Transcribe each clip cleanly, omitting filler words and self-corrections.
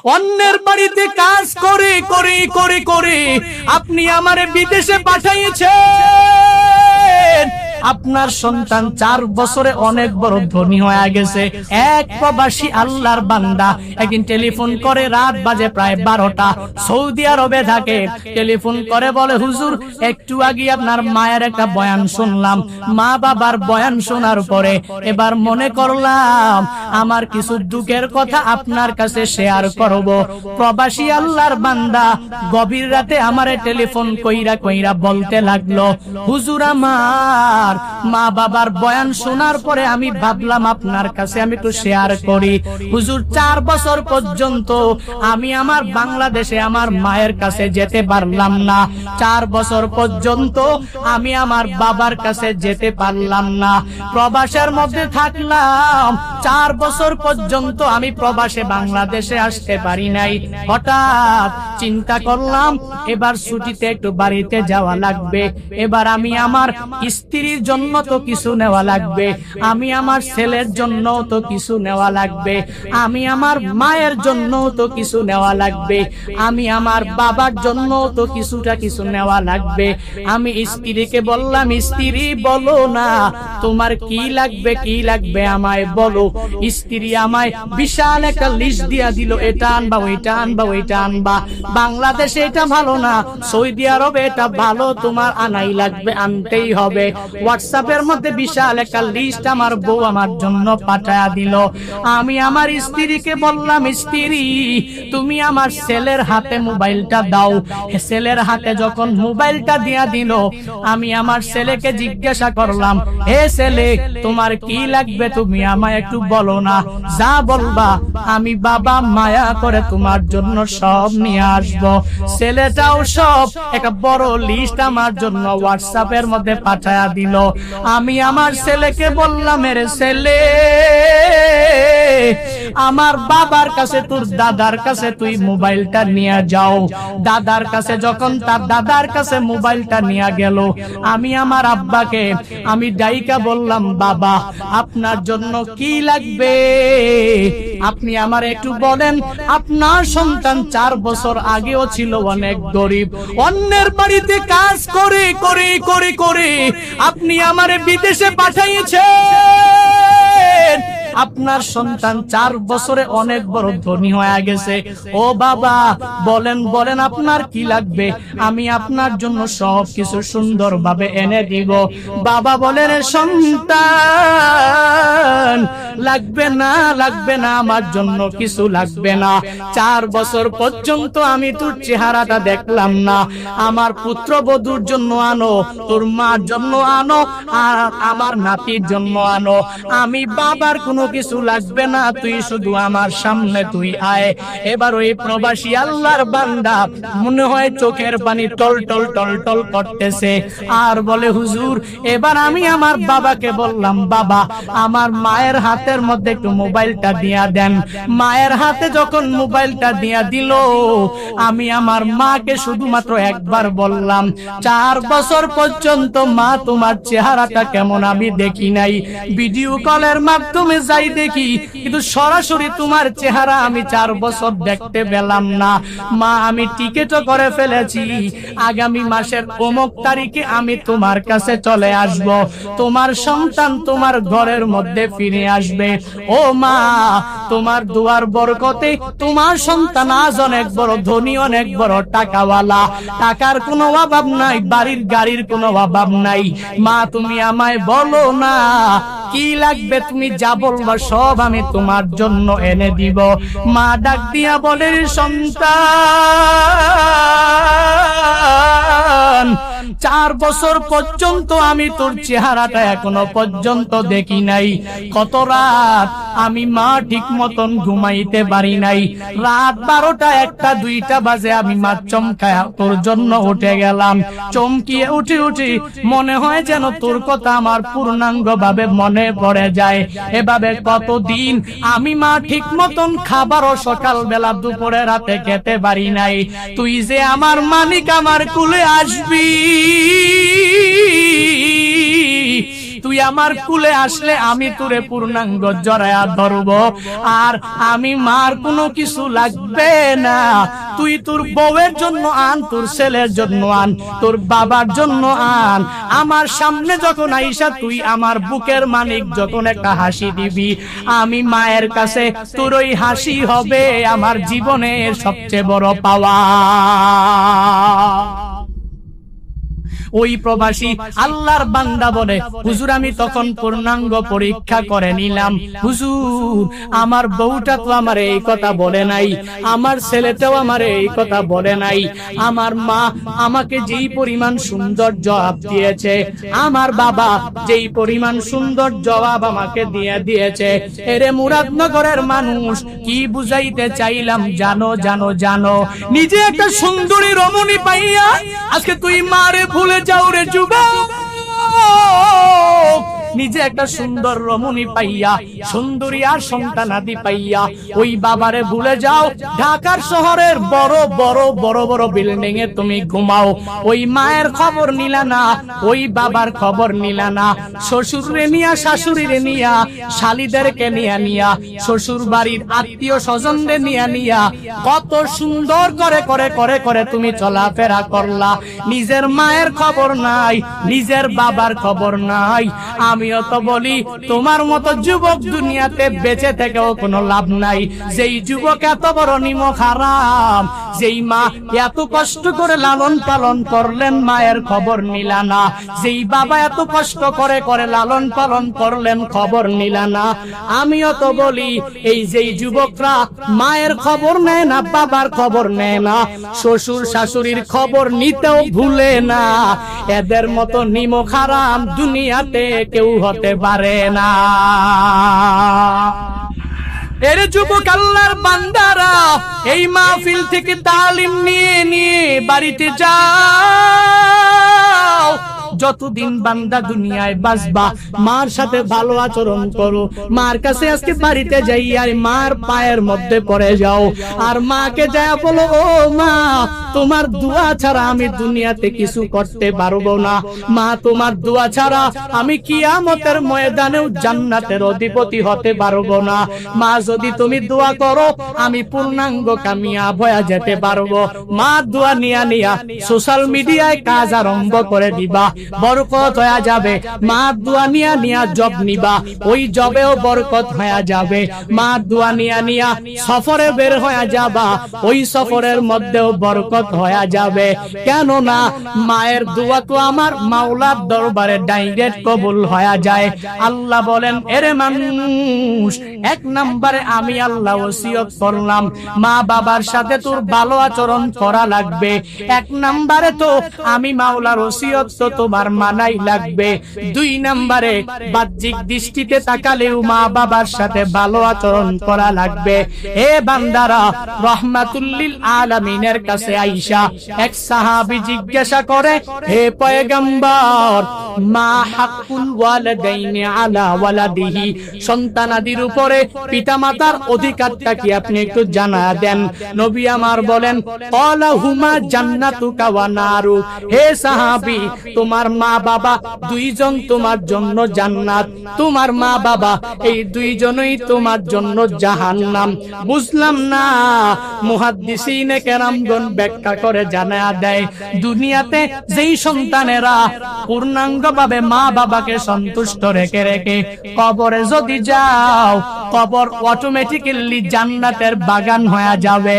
অন্যের বাড়িতে কাজ করে করে করে করে আপনি আমারে বিদেশে পাঠাইছেন। আপনার সন্তান 4 বছরে অনেক বড় ধনী হয়ে গেছে। এক প্রবাসী আল্লাহর বান্দা একদিন টেলিফোন করে, রাত বাজে প্রায় 12টা, সৌদি আরবে থাকে। টেলিফোন করে বলে, হুজুর একটু আগে আপনার মায়ের একটা বয়ান শুনলাম। মা বাবার বয়ান শোনার পরে এবার মনে করলাম আমার কিছু দুঃখের কথা আপনার কাছে শেয়ার করব। প্রবাসী আল্লাহর বান্দা গভীর রাতে আমারে টেলিফোন কইরা কইরা বলতে লাগলো, হুজুর আমার মা বাবার বয়ান শোনার পরে আমি ভাবলাম আপনার কাছে আমি একটু শেয়ার করি। হুজুর 4 বছর পর্যন্ত আমি আমার বাংলাদেশে আমার মায়ের কাছে যেতে পারলাম না। 4 বছর পর্যন্ত আমি আমার বাবার কাছে যেতে পারলাম না। প্রবাসের মধ্যে থাকলাম 4 বছর পর্যন্ত আমি প্রবাসে বাংলাদেশে আসতে পারি নাই। হঠাৎ চিন্তা করলাম এবার ছুটিতে একটু বাড়িতে যাওয়া লাগবে। এবার আমি আমার স্ত্রীর জন্য তো কিছু নেওয়া লাগবে, আমি আমার ছেলের জন্য তো কিছু নেওয়া লাগবে, আমি আমার মায়ের জন্য তো কিছু নেওয়া লাগবে, আমি আমার বাবার জন্য তো কিছু নেওয়া লাগবে। আমি স্ত্রীকে বললাম, স্ত্রী বলো না তোমার কি লাগবে, কি লাগবে আমায় বলো। স্ত্রী আমায় বিশাল একটা লিস্ট দিয়া দিল, এটা আনবা, ওইটা আনবা, ওইটা আনবা। বাংলাদেশে এটা ভালো না, সৌদি আরবে এটা ভালো, তোমার আনাই লাগবে, আনতেই হবে। হোয়াটসঅ্যাপের মধ্যে বিশাল একটা লিস্ট আমার বউ আমার জন্য পাঠায়া দিল। আমি আমার স্ত্রীকে বললাম, স্ত্রী তুমি আমার ছেলের হাতে মোবাইলটা দাও। ছেলের হাতে যখন মোবাইলটা দিয়া দিল, আমি আমার ছেলেকে জিজ্ঞাসা করলাম, হে ছেলে তোমার কি লাগবে তুমি আমায় একটু বলো না, যা বলবা আমি বাবা মায়া করে তোমার জন্য সব নিয়ে আসবো। ছেলেটাও সব একটা বড় লিস্ট আমার জন্য হোয়াটসঅ্যাপের মধ্যে পাঠায়া দিল। আমি আমার ছেলেকে বললাম, এরে ছেলে আমার বাবার কাছে তোর দাদার কাছে তুই মোবাইলটা নিয়ে যাও। দাদার কাছে যখন তার দাদার কাছে মোবাইলটা নিয়ে গেল, আমি আমার আব্বাকে আমি ডাইকা বললাম, বাবা আপনার জন্য কি লাগবে আপনি আমার একটু বলেন। আপনার সন্তান 4 বছর আগেও ছিল অনেক গরিব, অন্যের বাড়িতে কাজ করে করে করে করে আপনি আমারে বিদেশে পাঠাইছেন। আপনার সন্তান 4 বছরে অনেক বড় ধনী হয়ে গেছে। ও বাবা বলেন বলেন আপনার কি লাগবে, আমি আপনার জন্য সব কিছু সুন্দরভাবে এনে দিব। বাবা বলেন, সন্তান লাগবে না, লাগবে না, আমার জন্য কিছু লাগবে না। 4 বছর পর্যন্ত আমি তোর চেহারাটা দেখলাম না। আমার পুত্রবধূর জন্য আনো, তোর মার জন্য আনো, আর আমার নাতির জন্য আনো। আমি বাবার কোনো কিছু লাগবে না, তুই শুধু আমার সামনে তুই আয়। এবার ওই প্রবাসী আল্লাহর বান্দা মনে হয় চোখের পানি টল টল টল টল করতেছে, আর বলে, হুজুর এবার আমি আমার বাবাকে বললাম, বাবা আমার মায়ের হাতের মধ্যে একটু মোবাইলটা দিয়া দেন। মায়ের হাতে যখন মোবাইলটা দিয়া দিল, আমি আমার মাকে শুধুমাত্র একবার বললাম, 4 বছর পর্যন্ত মা তোমার চেহারাটা কেমন আমি দেখি নাই, ভিডিও কলের মাধ্যমে যাই দেখি, কিন্তু সরাসরি তোমার চেহারা আমি 4 বছর দেখতে পেলাম না। মা আমি টিকেটও করে ফেলেছি, আগামী মাসের অমুক তারিখে আমি তোমার কাছে চলে আসব, তোমার সন্তান তোমার ঘরের মধ্যে ফিরে আসবে। ও মা তোমার দুয়ার বরকতে তোমার সন্তান আজ অনেক বড় ধনী, অনেক বড় টাকাওয়ালা, টাকার কোনো অভাব নাই, বাড়ির গাড়ির কোনো অভাব নাই। মা তুমি আমায় বলো না কি লাগবে, তুমি যা বলবা সব আমি তোমার জন্য এনে দিব। মা ডাক দিয়া বলে, সন্তান 4 বছর পর্যন্ত আমি তোর চেহারাটা এখনো পর্যন্ত দেখি নাই। কত রাত আমি মা ঠিক মতন ঘুমাইতে পারি নাই। রাত 12টা 1টা 2টা বাজে আমি মা চমকায় তোর জন্য উঠে গেলাম। চমকিয়ে উঠে উঠে মনে হয় যেন তোর কথা আমার পূর্ণাঙ্গ ভাবে মনে পড়ে যায়। এভাবে কতদিন আমি মা ঠিক মতন খাবারও সকাল বেলা দুপুরে রাতে খেতে পারি নাই। তুই যে আমার মালিক, আমার কুলে আসবি, তুই তুই আমার কুলে আসলে আমি তোরে পূর্ণাঙ্গ জড়ায়া ধরব, আর আমি মার কোনো কিছু লাগবে না। তুই তোর বউয়ের জন্য আন, তোর ছেলের জন্য আন, তোর বাবার জন্য আন। আমার সামনে যখন আইসা তুই আমার বুকের মানিক যখন একটা হাসি দিবি, আমি মায়ের কাছে তোর ওই হাসি হবে আমার জীবনের সবচেয়ে বড় পাওয়া। ওই প্রবাসী আল্লাহর বান্দা বলে, হুজুর আমি তখন পূর্ণাঙ্গ পরীক্ষা করে নিলাম, হুজুর আমার বউটা তো আমার এই কথা বলে নাই, আমার ছেলেটাও আমার এই কথা বলে নাই, আমার মা আমাকে যেই পরিমাণ সুন্দর জবাব দিয়েছে, আমার বাবা যেই পরিমাণ সুন্দর জবাব আমাকে দিয়েছে, এরে মুরাদনগরের মানুষ কি বুঝাইতে চাইলাম জানো জানো জানো? নিজে একটা সুন্দরী রমণী পাইয়া আজকে তুই মারে ভুলে যাও রে যুবক। নিজে একটা সুন্দর রমণী পাইয়া, সুন্দরী আর সন্তানাদি পাইয়া ওই বাবারে ভুলে যাও। ঢাকার শহরের বড় বড় বড় বড় বিল্ডিং এ তুমি ঘুমাও, ওই মায়ের খবর নিলা না, ওই বাবার খবর নিলা না। শ্বশুরে নিয়া, শাশুড়িরে নিয়া, শালিদেরকে নিয়া শ্বশুর বাড়ির আত্মীয় স্বজনদের নিয়া কত সুন্দর করে করে করে করে তুমি চলাফেরা করলা। নিজের মায়ের খবর নাই, নিজের বাবার খবর নাই। আমিও তো বলি তোমার মতো যুবক দুনিয়াতে বেঁচে থেকেও কোনো লাভ নাই। যেই যুবক এত বড় নিমক হারাম, যেই মা এত কষ্ট করে লালন পালন করলেন মায়ের খবর নিলা না, যেই বাবা এত কষ্ট করে করে লালন পালন করলেন খবর নিলা না। আমিও তো বলি এই যেই যুবকরা মায়ের খবর নেয় না, বাবার খবর নেয় না, শ্বশুর শাশুড়ির খবর নিতেও ভুলে না, এদের মতো নিমক হারাম দুনিয়াতে কেউ হতে পারে না। এর যুবক আল্লাহর বান্দারা এই মাহফিল থেকে তালিম নিয়ে নিয়ে বাড়িতে যাও। যতদিন বান্দা দুনিয়ায় বাঁচবা মার সাথে ভালো আচরণ করো। মার কাছে আজকে বাড়িতে যাই আর মার পায়ের মধ্যে পড়ে যাও, আর মাকে যায় বলো, ও মা তোমার দোয়া ছাড়া আমি দুনিয়াতে কিছু করতে পারবো না। মা তোমার দোয়া ছাড়া আমি কিয়ামতের ময়দানেও জান্নাতের অধিপতি হতে পারবো না। মা যদি তুমি দোয়া করো আমি পূর্ণাঙ্গ কামিয়াব হয়ে যেতে পারবো। মা দোয়া নিয়া সোশ্যাল মিডিয়ায় কাজ আরম্ভ করে দিবা, বরকত হয়ে যাবে। মা দোয়া নিয়া জব নিবা, ওই জবেও বরকত হয়ে যাবে। মা দোয়া নিয়া সফরে বের হয়ে যাবা, ওই সফরের মধ্যেও বরকত হয়ে যাবে। কেন না মায়ের দোয়া তো আমার মাওলার দরবারে ডাইরেক্ট কবুল হয়ে যায়। আল্লাহ বলেন, এরে মানুষ, এক নম্বরে আমি আল্লাহ ওসিয়ত করলাম মা বাবার সাথে তোর ভালো আচরণ করা লাগবে। এক নম্বরে তো আমি মাওলার ওসিয়ত তো তোমার মানাই লাগবে। দুই নম্বরে বাহ্যিক দৃষ্টিতে তাকালেও মা বাবার সাথে ভালো আচরণ করা লাগবে। এ বান্দারা, রহমাতুল্লিল আলামিনের কাছে আইসা এক সাহাবী জিজ্ঞাসা করে, হে পয়গম্বর, মা হাক্কুল ওয়ালিদাইনি আলা ওয়ালাদিহি, সন্তানাদির উপরে পিতামাতার অধিকারটা কি আপনি একটু জানা দেন। নবী আমার বলেন, ক্বালা হুমা জান্নাতুকা ওয়া নারু, হে সাহাবী তোমার মা বাবা দুইজন তোমার জন্য জান্নাত, তোমার মা বাবা এই দুইজনই তোমার জন্য জাহান্নাম। বুঝলাম না। মুহাদ্দিসিনে কেরামগণ ব্যাখ্যা করে জানা দেয়, দুনিয়াতে যেই সন্তানেরা পূর্ণাঙ্গভাবে মা বাবাকে সন্তুষ্ট রেখে রেখে কবরে যদি যাও, কবর অটোমেটিক্যালি জান্নাতের বাগান হয়ে যাবে।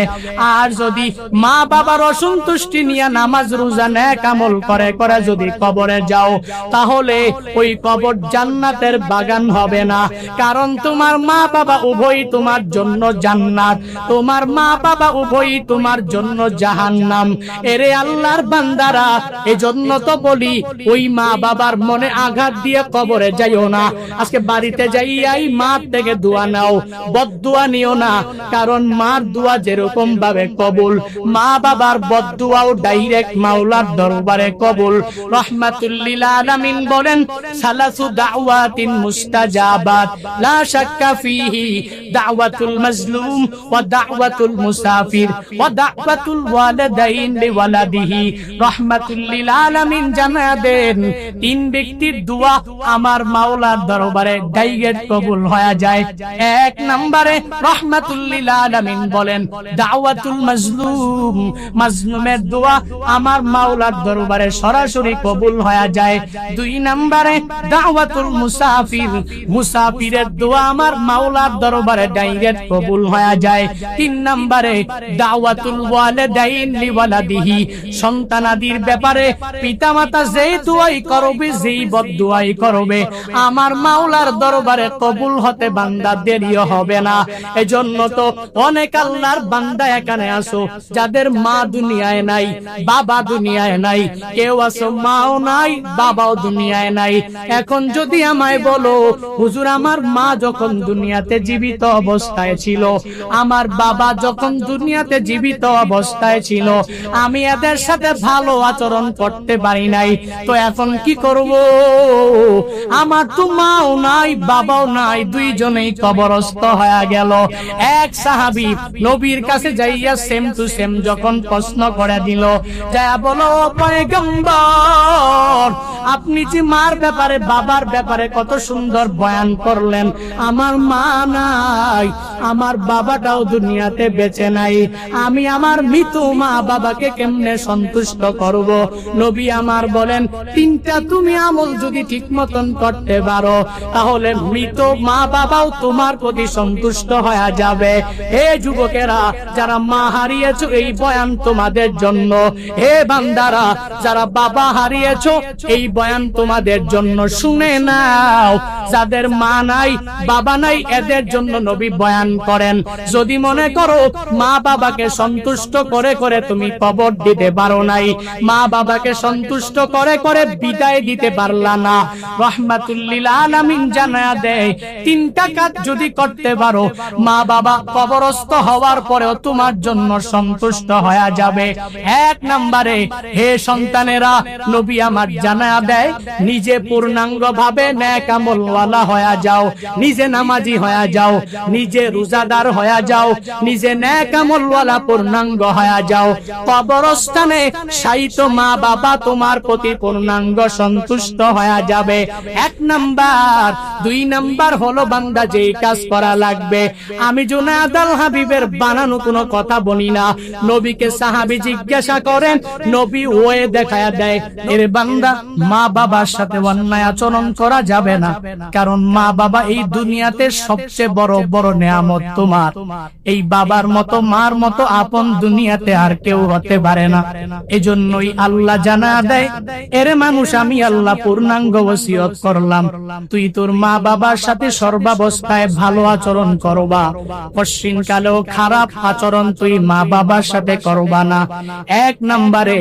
আর যদি মা বাবার অসন্তুষ্টি নিয়ে নামাজ রোজা নেক আমল করে করে যদি কবরে যাও, তাহলে ওই কবর জান্নাতের বাগান হবে না। কারণ তোমার মা বাবা উভয়ই তোমার জন্য জান্নাত, তোমার মা বাবা উভয়ই তোমার জন্য জাহান্নাম। এরে আল্লাহর বান্দারা, এজন্য তো বলি ওই মা বাবার মনে আঘাত দিয়ে কবরে যাইও না। আজকে বাড়িতে যাইয়াই মার থেকে দোয়া নাও, বদদুয়া নিও না। কারণ মার দোয়া যেরকম ভাবে কবুল, মা বাবার বদদুয়াও ডাইরেক্ট মাওলার দরবারে কবুল। রাহমাতুল লিল আলামিন বলেন সালাসু দাওয়াতিন মুস্তাজাবাত লা শাক্কা ফিহি দাওয়াতুল মাজলুম ওয়া দাওয়াতুল মুসাফির ওয়া দাওয়াতুল ওয়ালিদাইন লিওয়ালাদিহি। রাহমাতুল লিল আলামিন জানা দেন তিন ব্যক্তির দোয়া আমার মাওলার দরবারে ডাইরেক্ট কবুল হয়ে যায়। এক নম্বরে রাহমাতুল লিল আলামিন বলেন দাওয়াতুল মাজলুম, মাজলুমের দোয়া আমার মাওলার দরবারে সরাসরি কবুল হয়ে যায়। দুই নম্বরে দাওয়াতুল মুসাফির, মুসাফিরের দোয়া আমার মাওলার দরবারে ডাইরেক্ট কবুল হয়ে যায়। তিন নম্বরে দাওয়াতুল ওয়ালিদাইন লিওয়ালাদিহি, সন্তানাদির ব্যাপারে পিতামাতা যেই দোয়াই করবে, যেই বদদোয়াই করবে আমার মাওলার দরবারে কবুল হতে বান্দা দেরিও হবে না। এজন্য তো অনেক আল্লাহর বান্দা এখানে আসো যাদের মা দুনিয়ায় নাই, বাবা দুনিয়ায় নাই, কেউ আসো মাও নাই, বাবাও দুনিয়ায় নাই। এখন যদি আমায় বলো হুজুর আমার মা যখন দুনিয়াতে জীবিত অবস্থায় ছিল, আমার বাবা যখন দুনিয়াতে জীবিত অবস্থায় ছিল, আমি এদের সাথে ভালো আচরণ করতে পারি নাই, তো এখন কি করব? আমার তো মাও নাই, বাবাও নাই, দুইজনেই কবরস্থ হয়ে গেল। এক সাহাবী নবীর কাছে যাইয়া সেম টু সেম যখন প্রশ্ন করে দিল, যা বলো পয়গম্বর আপনি যে মার ব্যাপারে বাবার ব্যাপারে কত সুন্দর বয়ান করলেন, আমার মা নাই, আমার বাবাটাও দুনিয়াতে বেঁচে নাই, আমি আমার মৃত মা বাবাকে কেমনে সন্তুষ্ট করব? নবী আমার বলেন তিনটা তুমি আমল যদি ঠিক মতন করতে পারো তাহলে মৃত মা বাবাও তোমার প্রতি সন্তুষ্ট হয়ে যাবে। হে যুবকেরা যারা মা হারিয়েছো এই বয়ান তোমাদের জন্য। হে বান্দারা যারা বাবা হারিয়েছো এই বয়ান তোমাদের জন্য, শুনে নাও। যাদের মা নাই বাবা নাই এদের জন্য নবী বয়ান করেন, যদি মনে করো মা বাবাকে সন্তুষ্ট করে করে তুমি কবর দিতে পারো নাই, মা বাবাকে সন্তুষ্ট করে করে বিদায় দিতে পারলা না, রাহমাতুল লিল আলামিন জানায়া দেয় তিনটা কাজ যদি করতে পারো মা বাবা কবরস্থ হওয়ার পরেও তোমার জন্য সন্তুষ্ট হয়ে যাবে। এক নম্বরে হে সন্তানেরা নবী আমার জানায়া দেয় নিজে পূর্ণাঙ্গ ভাবে নেক আমলওয়ালা হয়ে যাও, নিজে নামাজি হয়ে যাও, নিজে রোজাদার হয়ে যাও, নিজে নেক আমলওয়ালা পূর্ণাঙ্গ হয়ে যাও। কবরস্থানে শায়িত মা বাবা তোমার প্রতি পূর্ণাঙ্গ সন্তুষ্ট হয়ে যাবে। এক নাম্বার। দুই নাম্বার হলো বান্দা যেই কাজ করা লাগবে, আমি জুনায়েদ আল হাবিবের বানানো কোনো কথা বলি না। নবীকে সাহাবী জিজ্ঞাসা করেন, নবী ওয়ে দেখায়া দেয় এর বান্দা মা বাবার সাথে অন্যায় আচরণ করা যাবে না, কারণ মা বাবা এই দুনিয়াতে সবচেয়ে বড় বড় নেয়ামত তোমার। এই বাবার মতো মার মতো আপন দুনিয়াতে আর কেউ হতে পারে না। এজন্যই আল্লাহ জানা দেয় এর মানুষ আমি আল্লাহ পূর্ণাঙ্গ ওসিয়ত করলাম তুই তোর মা বাবার সাথে সর্বাবস্থায় ভালো আচরণ করবা, পশ্চিম কালেও খারাপ আচরণ তুই মা বাবার সাথে করবা না। এক নম্বরে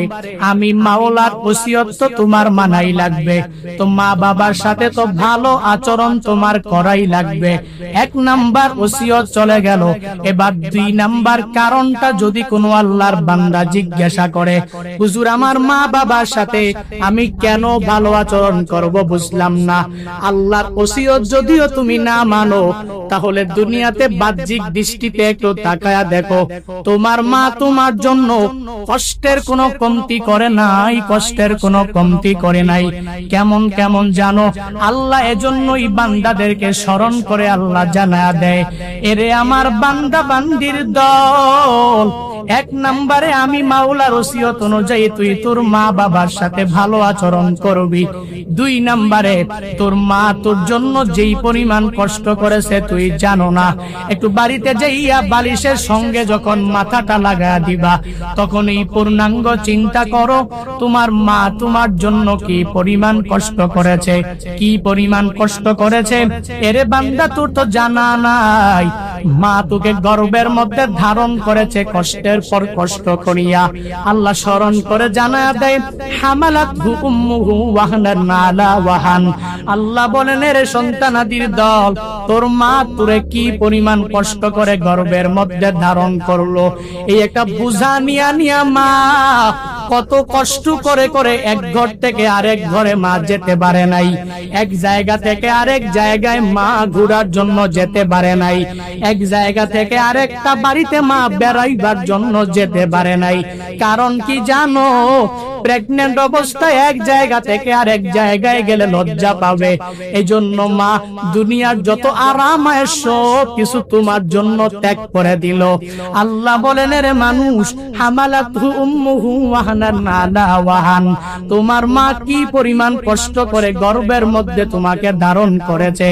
আমি মাওলার ওসিয়ত তো তোমার মানাই লাগবে, তো মা বাবার সাথে তো ভালো আচরণ তোমার করাই লাগবে। এক নাম্বার ওসিয়ত চলে গেল। এবার দুই নাম্বার কারণটা যদি কোনো আল্লাহর বান্দা জিজ্ঞাসা করে হুজুর আমার মা বাবার সাথে আমি কেন ভালো আচরণ করব বুঝলাম না, আল্লাহর ওসিয়ত যদিও তুমি না মানো তাহলে দুনিয়াতে বাহ্যিক দৃষ্টিতে একটু তাকায়া দেখো, তোমার মা তোমার জন্য কষ্টের কোনো কমতি করে নাই, কষ্টের কোনো কমতি করে নাই। কেমন কেমন জানো আল্লাহ এজন্যই বান্দাদেরকে স্মরণ করে আল্লাহ জানায়া দেয় এরে আমার বান্দা বান্দির দল, এক নম্বরে আমি মাওলার ওসিয়ত অনুযায়ী তুই তোর মা বাবার সাথে ভালো আচরণ করবি। দুই নম্বরে তোর মা তোর জন্য যেই পরিমাণ কষ্ট করেছে তুই জানো না, একটু বাড়িতে যাইয়া বালিশের সঙ্গে যখন মাথাটা লাগা দিবা তখন এই পূর্ণাঙ্গ চিন্তা করো তোমার মা তোমার জন্য কি পরিমাণ কষ্ট করেছে, কি পরিমাণ কষ্ট করেছে। এরে বান্দা তোর তো জানা নাই মা তোকে গর্ভের মধ্যে ধারণ করেছে কষ্টের পর কষ্ট করিয়া। আল্লাহ স্মরণ করে জানায়া দেয় হামালাতহু উম্মুহু ওয়াহনান আলা ওয়াহান। আল্লাহ বলেন এরে সন্তানাদির দল তোর মা তোরে কি পরিমাণ কষ্ট করে গর্ভের মধ্যে ধারণ করলো, এই একটা বোঝা নিয়া নিয়া মা কত কষ্ট করে করে এক ঘর থেকে আরেক ঘরে মা যেতে পারে নাই, এক জায়গা থেকে আরেক জায়গায় মা ঘোরার জন্য যেতে পারে নাই, এক জায়গা থেকে আরেকটা বাড়িতে মা বেড়াইবার জন্য যেতে পারে নাই। কারণ কি জানো? প্রেগনেন্ট অবস্থায় এক জায়গা থেকে আরেক জায়গায় গেলে লজ্জা পাবে। এই জন্য মা দুনিয়ার যত আরাম সব কিছু তোমার জন্য ত্যাগ করে দিল। আল্লাহ বলেন, রে মানুষ, হামালাতহু উম্মুহু ওয়াহানান আলা ওয়াহান, তোমার মা কি পরিমাণ কষ্ট করে গর্ভের মধ্যে তোমাকে ধারণ করেছে।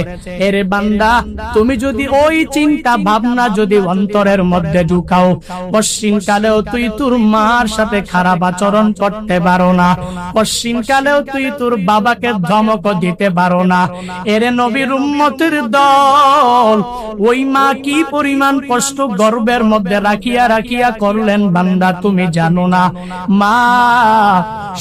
এরে বান্দা, তুমি যদি ওই চিন্তা ভাবনা যদি অন্তরের মধ্যে ঢুকাও, পশ্চিমকালেও তুই তোর মার সাথে খারাপ আচরণ করতে পারো না, পশ্চিমকালেও তুই তোর বাবাকে ধমক দিতে পারো না। এরে নবীর উম্মতের দল, ওই মা কি পরিমাণ কষ্ট গর্ভের মধ্যে রাখিয়া রাখিয়া করলেন বান্দা তুমি জানো না। মা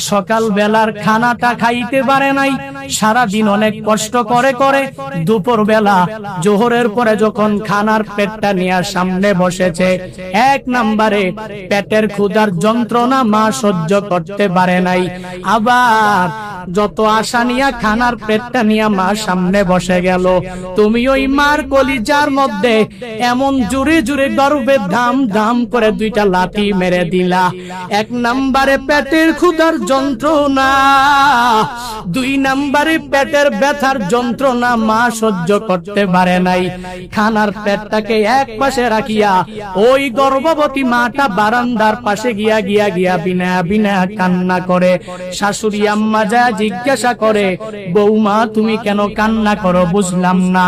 সকাল বেলার খানাটা খাইতে পারে নাই, সারাদিন অনেক কষ্ট করে করে দুপুর বেলা জোহরের পরে যখন খানার পেটটা নিয়ে সামনে বসেছে, এক নম্বরে পেটের ক্ষুধার যন্ত্রণা মা সহ্য করতে পারে নাই। আবার যত আশা নিয়া খানার পেটটা নিয়া মা সামনে বসে গেল, তুমি ওই মার কলিজার মধ্যে এমন জোরে জোরে গর্বে দাম দাম করে দুইটা লাথি মেরে দিলা। এক নম্বরে পেটের ক্ষুধার যন্ত্রণা, দুই নম্বরে পেটের ব্যথার যন্ত্রণা মা সহ্য করতে পারে নাই। খানার পেটটাকে এক পাশে রাখিয়া ওই গর্ভবতী মাটা বারান্দার পাশে গিয়া গিয়া গিয়া বিনা বিনা কান্না করে। শাশুড়ি আম্মা যা জিজ্ঞাসা করে, বৌমা তুমি কেন কান্না করো? বুঝলাম না,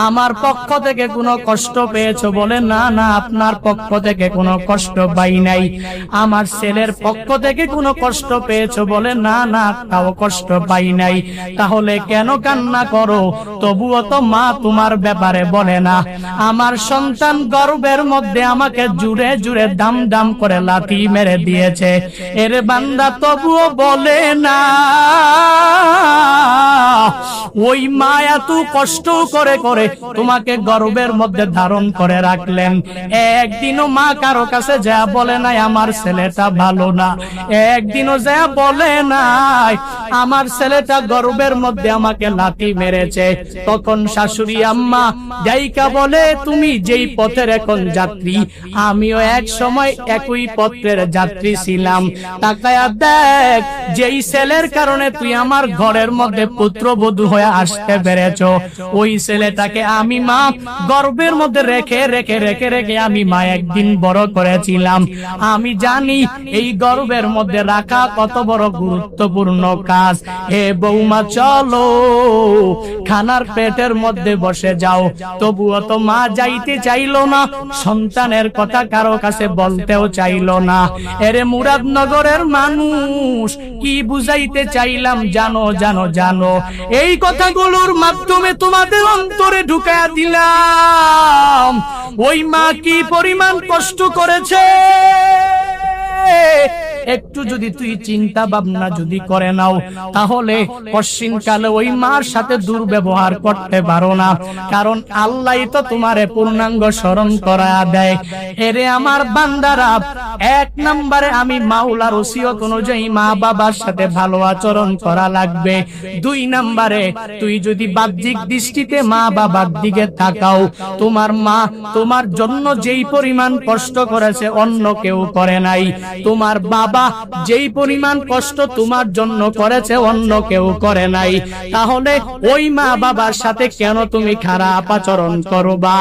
আমার পক্ষ থেকে কোনো কষ্ট পেয়েছো? বলে, না না, আপনার পক্ষ থেকে কোনো কষ্ট পাই নাই। আমার ছেলের পক্ষ থেকে কোনো কষ্ট পেয়েছো? বলে, না না, তাও কষ্ট পাই নাই। তাহলে কেন কান্না করো? তবুও তো মা তোমার ব্যাপারে বলে না। আমার সন্তান গর্ভের মধ্যে আমাকে জুড়ে জুড়ে দাম দাম করে লাথি মেরে দিয়েছে। এর বান্দা তবুও বলে না। ওই মা এত কষ্ট করে করে তোমাকে গর্ভের মধ্যে ধারণ করে রাখলেন, একদিনও মা কারো কাছে যা বলে নাই আমার ছেলেটা ভালো না, একদিনও যা বলে নাই আমার ছেলেটা গর্ভের মধ্যে আমাকে লাথি মেরেছে। তখন শাশুড়ি আম্মা যাইকা বলে, তুমি যেই পথের এখন যাত্রী, আমিও এক সময় একই পথের যাত্রী ছিলাম। তাকায়া দেখ, যেই ছেলের কারণে তুই আমার ঘরের মধ্যে পুত্রবধূ হয়ে আসতে পেরেছ, ওই ছেলেটাকে আমি মা গর্ভের মধ্যে রেখে রেখে রেখে রেখে আমি মা একদিন বড় করেছিলাম। আমি জানি এই গর্ভের মধ্যে রাখা কত বড় গুরুত্বপূর্ণ কাজ। হে বৌমা, চলো খানার পেটের মধ্যে বসে যাও। তবুও তো মা যাইতে চাইলো না, সন্তানের কথা কারো কাছে বলতেও চাইলো না। এরে মুরাদনগরের মানুষ, কি বুঝাইতে চাইলাম জানো জানো জানো? এই কথাগুলোর মাধ্যমে তোমাদের অন্তরে ঢুকায়া দিলাম ওই মা কি পরিমাণ কষ্ট করেছে। একটু যদি তুই চিন্তা ভাবনা যদি করে নাও, তাহলে পশ্চিমকালে ওই মার সাথে দুর্ব্যবহার করতে পারো না। কারণ আল্লাহ তো তোমারে পূর্ণাঙ্গ স্মরণ করা দেয়। এরে আমার বান্দারা, এক নম্বরে আমি মাওলার ওসিয়ত অনুযায়ী মা বাবার সাথে ভালো আচরণ করা লাগবে। দুই নম্বরে তুই যদি বাহ্যিক দৃষ্টিতে মা বাবার দিকে তাকাও, তোমার মা তোমার জন্য যেই পরিমাণ কষ্ট করেছে অন্য কেউ করে নাই। তোমার বাবা যেই পরিমাণ কষ্ট তোমার জন্য করেছে অন্য কেউ করে নাই। তাহলে ওই মা বাবার সাথে কেন তুমি খারাপ আচরণ করবা?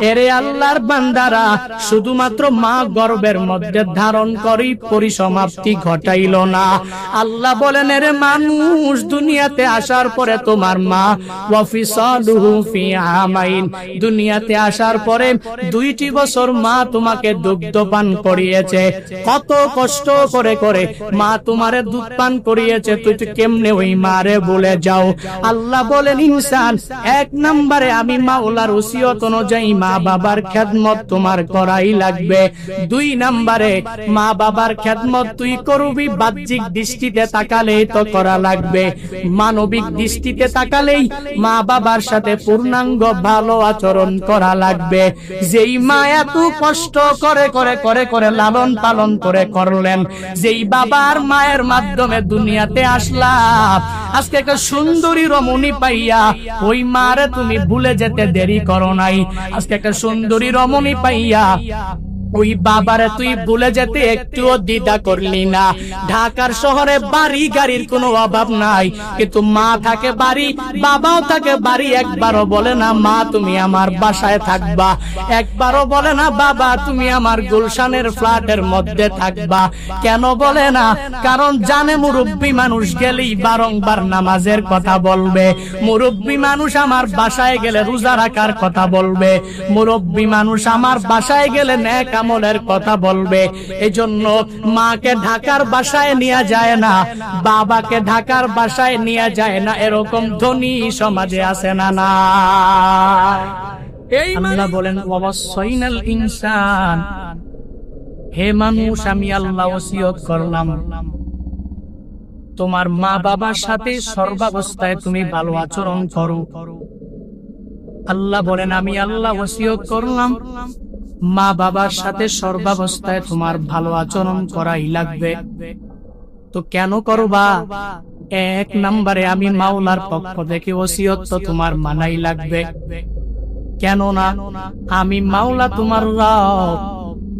এরে আল্লাহর বান্দারা, শুধুমাত্র মা গর্ভের মধ্যে ধারণ করি পরিসমাপ্তি ঘটাইল না। আল্লাহ বলেন, এরে মানুষ, দুনিয়াতে আসার পরে তোমার মা ওয়াফিসালুহু ফি আমাইন, দুনিয়াতে আসার পরে 2টি বছর মা তোমাকে দুগ্ধ পান করিয়েছে। কত কষ্ট করে করে মা তোমারে দুধ পান করিয়েছে, তুই কেমনে ওই মারে বলে যাও? আল্লাহ বলেন, ইনসান, এক নম্বরে আমি মাওলার ওসিয়ত অনুযায়ী মা বাবার খেদমত তোমার করাই লাগবে। দুই নম্বরে মা বাবার খেদমত তুই করবি, বাহ্যিক দৃষ্টিতে তাকালেই তো করা লাগবে, মানবিক দৃষ্টিতে তাকালেই মা বাবার সাথে পূর্ণাঙ্গ ভালো আচরণ করা লাগবে। যেই মা এত কষ্ট করে করে করে করে লালন পালন করে করলেন, যেই বাবার মায়ের মাধ্যমে দুনিয়াতে আসলাম, আজকে একটা সুন্দরী রমণী পাইয়া ওই মারে তুমি ভুলে যেতে দেরি করো নাই। আজকে একটা সুন্দরী রমণী পাইয়া ওই বাবারে তুই ভুলে যেতে একটুও দ্বিধা করলি না। ঢাকার শহরে বাড়ি গাড়ির কোনো অভাব নাই, কিন্তু মা থাকে বাড়ি, বাবাও থাকে বাড়ি। একবারও বলে না মা তুমি আমার বাসায় থাকবা, একবারও বলে না বাবা তুমি আমার গুলশানের ফ্ল্যাটের মধ্যে থাকবা। কেন বলে না? কারণ জানে মুরব্বী মানুষ গেলেই বারংবার নামাজের কথা বলবে, মুরব্বী মানুষ আমার বাসায় গেলে রোজা রাখার কথা বলবে, মুরব্বী মানুষ আমার বাসায় গেলে নেক আমলের কথা বলবে। এজন্য মাকে ঢাকার বাসায় নিয়ে যায় না, বাবাকে ঢাকার বাসায় নিয়ে যায় না, এরকম ধনী সমাজে আছে না? না, আল্লাহ বলেন ওয়াসাইনাল ইনসান, হে মানুষ আমি আল্লাহ ওসিয়ত করলাম তোমার মা বাবার সাথে সর্বাবস্থায় তুমি ভালো আচরণ করো। আল্লাহ বলেন আমি আল্লাহ ওসিয়ত করলাম মা বাবার সাথে সর্বাবস্থায় তোমার ভালো আচরণ করাই লাগবে। তো কেন করবা? এক নম্বরে আমি মাওলার পক্ষ থেকে ওসিয়ত তো তোমার মানাই লাগবে। কেন না? আমি মাওলা তোমার রব,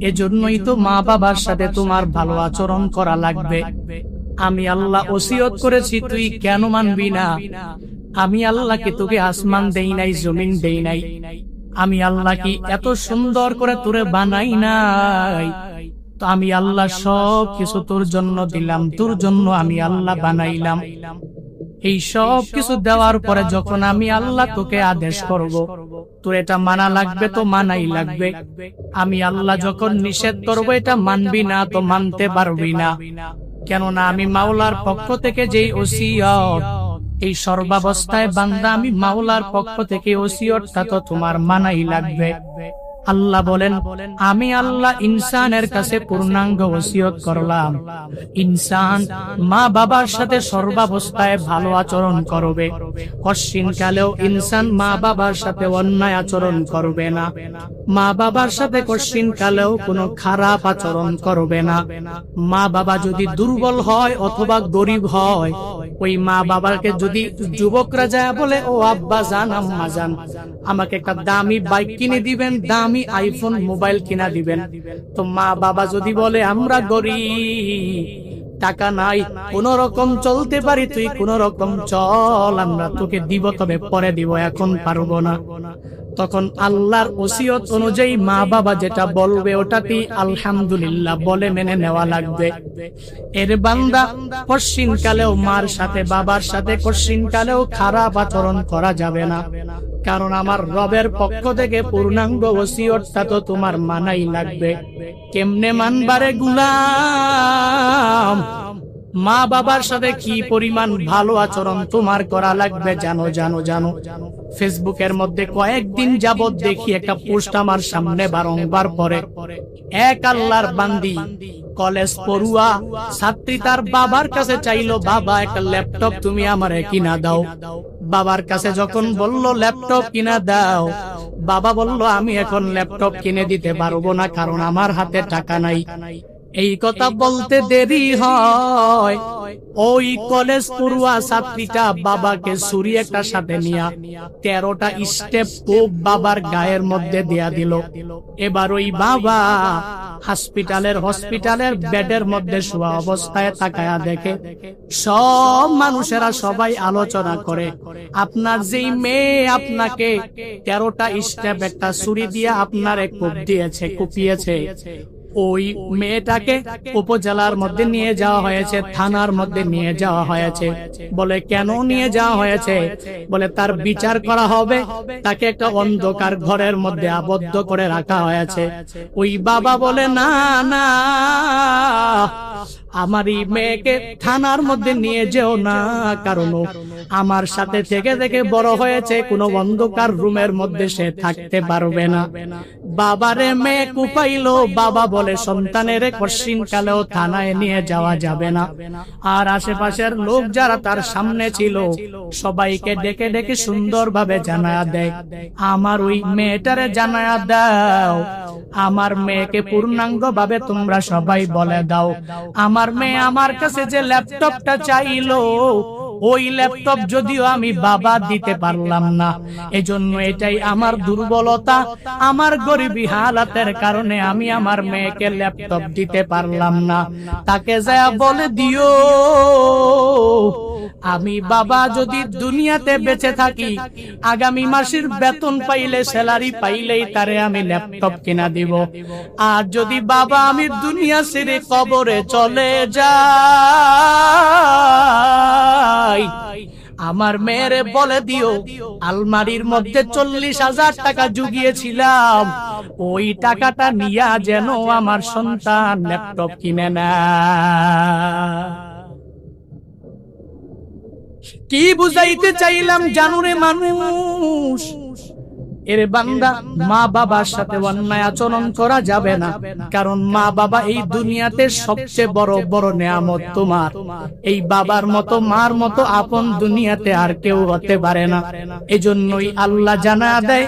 এজন্যই তো মা বাবার সাথে তোমার ভালো আচরণ করা লাগবে। আমি আল্লাহ ওসিয়ত করেছি, তুই কেন মানবি না? আমি আল্লাহ কি তোকে আসমান দেই নাই, জমিন দেই নাই? আমি আল্লাহ কি এত সুন্দর করে তোরে বানাই নাই? তো আমি আল্লাহ সব কিছু তোর জন্য দিলাম, তোর জন্য আমি আল্লাহ বানাইলাম। এই সব কিছু দেওয়ার পরে যখন আমি আল্লাহ তোকে আদেশ করব, তোর এটা মানা লাগবে, তো মানাই লাগবে। আমি আল্লাহ যখন নিষেধ করব, এটা মানবি না তো মানতে পারবি না। কেননা আমি মাওলার পক্ষ থেকে যেই ওসিয়ত, এই সর্বাবস্থায় বান্দা আমি মাওলার পক্ষ থেকে ওসিয়তটা তো তোমার মানাই লাগবে। আল্লাহ বলেন আমি আল্লাহ ইনসানের কাছে পূর্ণাঙ্গ ওসিয়ত করলাম, ইনসান মা বাবার সাথে সর্বাবস্থায় ভালো আচরণ করবে। কশ্চিনকালেও ইনসান মা বাবার সাথে অন্যায় আচরণ করবে না, মা বাবার সাথে কশ্চিনকালেও কোনো খারাপ আচরণ করবে না। মা বাবা যদি দুর্বল হয় অথবা গরিব হয়, ওই মা বাবাকে যদি যুবকরা যায় বলে ও আব্বা জান আম্মা জান আমাকে একটা দামি বাইক কিনে দিবেন, দামি আইফোন মোবাইল কিনা দিবেন, তো মা বাবা যদি বলে আমরা গরিব, টাকা নাই, কোন রকম চলতে পারি, তুই কোন রকম চল, আমরা তোকে দিব, তবে পরে দিব, এখন পারবো না। তখন আল্লাহর ওসিয়ত অনুযায়ী মা বাবা যেটা বলবে ওটাতেই আলহামদুলিল্লাহ বলে মেনে নেওয়া লাগবে। এর বান্দা কশ্চিনকালেও মার সাথে বাবার সাথে কশ্চিনকালেও খারাপ আচরণ করা যাবে না, কারণ আমার রবের পক্ষ থেকে পূর্ণাঙ্গ ওসিয়তটা তো তোমার মানাই লাগবে। কেমনে মানবারে গোলাম? মা বাবার সাথে কি পরিমাণ ভালো আচরণ তোমার করা লাগবে জানো জানো জানো? ফেসবুকের মধ্যে কয়েকদিন যাবত দেখি একটা পোস্ট আমার সামনে বারংবার পড়ে। এক আল্লাহর বান্দি কলেজ পড়ুয়া ছাত্রী তার বাবার কাছে চাইলো, বাবা একটা ল্যাপটপ তুমি আমারে কিনা দাও। বাবার কাছে যখন বলল ল্যাপটপ কিনা দাও, বাবা বলল আমি এখন ল্যাপটপ কিনে দিতে পারবো না, কারণ আমার হাতে টাকা নাই। এই কথা বলতে দেরি হয়, ওই কলেজ পড়ুয়া ছাত্রীটা বাবাকে ছুরি একটা সাথে নিয়া 13টা স্টেপ কোপ বাবার গায়ের মধ্যে দেয়া দিল। এবার ওই বাবা হসপিটালের বেডের মধ্যে শোয়া অবস্থায় তাকায়া দেখে সব মানুষেরা সবাই আলোচনা করে, আপনার যেই মেয়ে আপনাকে 13টা স্টেপ একটা ছুরি দিয়ে আপনারে কোপ দিয়েছে, কুপিয়েছে, ওই মেয়েটাকে উপজেলার মধ্যে নিয়ে যাওয়া হয়েছে, থানার মধ্যে নিয়ে যাওয়া হয়েছে। বলে কেন নিয়ে যাওয়া হয়েছে? বলে তার বিচার করা হবে, তাকে একটা অন্ধকার ঘরের মধ্যে আবদ্ধ করে রাখা হয়েছে। ওই বাবা বলে না না, আমার এই মেয়েকে থানার মধ্যে নিয়ে যেও না, কারণ আমার সাথে থেকে থেকে বড় হয়েছে, কোনো অন্ধকার রুমের মধ্যে সে থাকতে পারবে না। বাবারে মেয়ে কুপাইলো, বাবা বলে সন্তানের কশিন কালেও থানায় নিয়ে যাওয়া যাবে না। আর আশেপাশের লোক যারা তার সামনে ছিল সবাইকে ডেকে ডেকে সুন্দরভাবে জানায়া দেয়, আমার ওই মেয়েটারে জানায়া দাও, আমার মেয়েকে পূর্ণাঙ্গ ভাবে তোমরা সবাই বলে দাও, আমার মেয়ে আমার কাছে যে ল্যাপটপটা চাইলো ওই ল্যাপটপ যদিও আমি বাবা দিতে পারলাম না, এজন্য এটাই আমার দুর্বলতা, আমার গরিবী হালাতের কারণে আমি আমার মেয়েকে ল্যাপটপ দিতে পারলাম না। তাকে যা বলে দিও আমি বাবা যদি দুনিয়াতে বেঁচে থাকি, আগামী মাসের বেতন পাইলে, স্যালারি পাইলেই তারে আমি ল্যাপটপ কিনা দিব। আর যদি বাবা আমি দুনিয়া ছেড়ে কবরে চলে যাই, আমার মেয়েরে বলে দিও আলমারির মধ্যে 40,000 টাকা জুগিয়েছিলাম, ওই টাকাটা নিয়া যেন আমার সন্তান ল্যাপটপ কিনে না। কি বুঝাইতে চাইলাম জানুরে মানুষ? এর বান্দা, মা বাবার সাথে অন্যায় আচরণ করা যাবে না, কারণ মা বাবা এই দুনিয়াতে সবচেয়ে বড় বড় নেয়ামত তোমার। এই বাবার মতো মার মতো আপন দুনিয়াতে আর কেউ হতে পারে না। এজন্যই আল্লাহ জানা দেয়,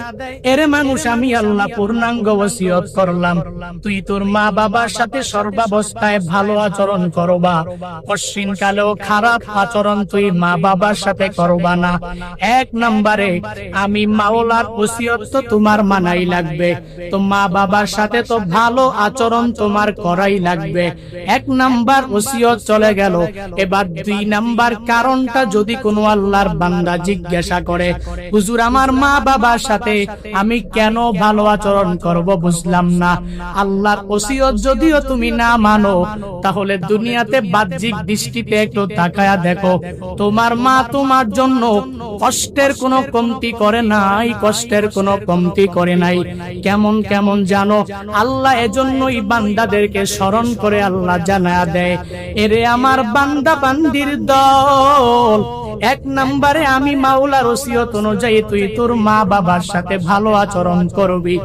এরে মানুষ আমি আল্লাহ পূর্ণাঙ্গ ওসিয়ত করলাম, তুই তোর মা বাবার সাথে সর্বাবস্থায় ভালো আচরণ করবা, কশিন কালেও খারাপ আচরণ তুই মা বাবার সাথে করবা না। 1 নম্বরে আমি মাওলার ওসিয়ত তো তোমার মানাই লাগবে, তো মা বাবার সাথে তো ভালো আচরণ তোমার করাই লাগবে। 1 নাম্বার ওসিয়ত চলে গেল। এবার 2 নাম্বার কারণটা যদি কোনো আল্লাহর বান্দা জিজ্ঞাসা করে, হুজুর আমার মা বাবার সাথে আমি কেন ভালো আচরণ করব বুঝলাম না। আল্লাহর ওসিয়ত যদিও তুমি না মানো, তাহলে দুনিয়াতে বাহ্যিক দৃষ্টিতে একটু তাকায়া দেখো, তোমার মা তোমার জন্য কষ্টের কোনো কমতি করে নাই, কষ্টের কোনো কমতি করে নাই। কেমন কেমন জানো, আল্লাহ এজন্যই বান্দাদেরকে স্মরণ করে আল্লাহ জানায়া দেয়, এরে আমার বান্দা বান্দির দল, 1 নম্বরে আমি মাওলার ওসিয়ত অনুযায়ী তুই তোর মা বাবার সাথে ভালো আচরণ করবি।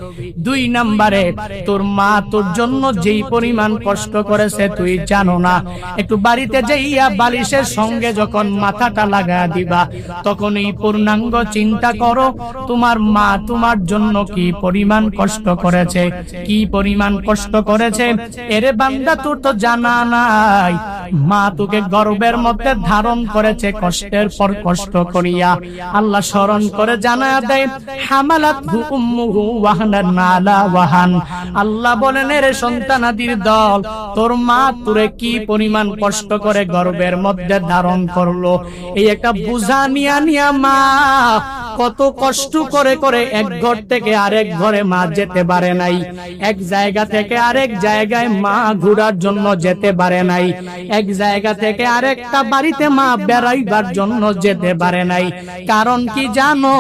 2 নম্বরে তোর মা তোর জন্য যেই পরিমাণ কষ্ট করেছে তুই জানো না। একটু বাড়িতে যাইয়া বালিশের সঙ্গে যখন মাথাটা লাগা দিবা, তখন এই পূর্ণাঙ্গ চিন্তা করো তোমার মা তোমার জন্য কি পরিমাণ কষ্ট করেছে, কি পরিমাণ কষ্ট করেছে। এরে বান্দা তোর তো জানা নাই, মা তোকে গর্ভের মধ্যে ধারণ করেছে কষ্টের পর কষ্ট করিয়া। আল্লাহ স্মরণ করে জানা দেয়, হামালাতহু উম্মুহু ওয়াহনান আলা ওয়াহান। আল্লাহ বলেন, এর সন্তানাদির দল, তোর মা তোরে কি পরিমাণ কষ্ট করে গর্ভের মধ্যে ধারণ করলো। এই একটা বোঝা নিয়া নিয়া মা কত কষ্ট করে করে এক ঘর থেকে আরেক ঘরে মা যেতে পারে নাই, এক জায়গা থেকে আরেক জায়গায় মা ঘোরার জন্য যেতে পারে নাই, এক জায়গা থেকে আরেকটা বাড়িতে মা বেড়াইবার জন্য যেতে পারে নাই। কারণ কি জানো,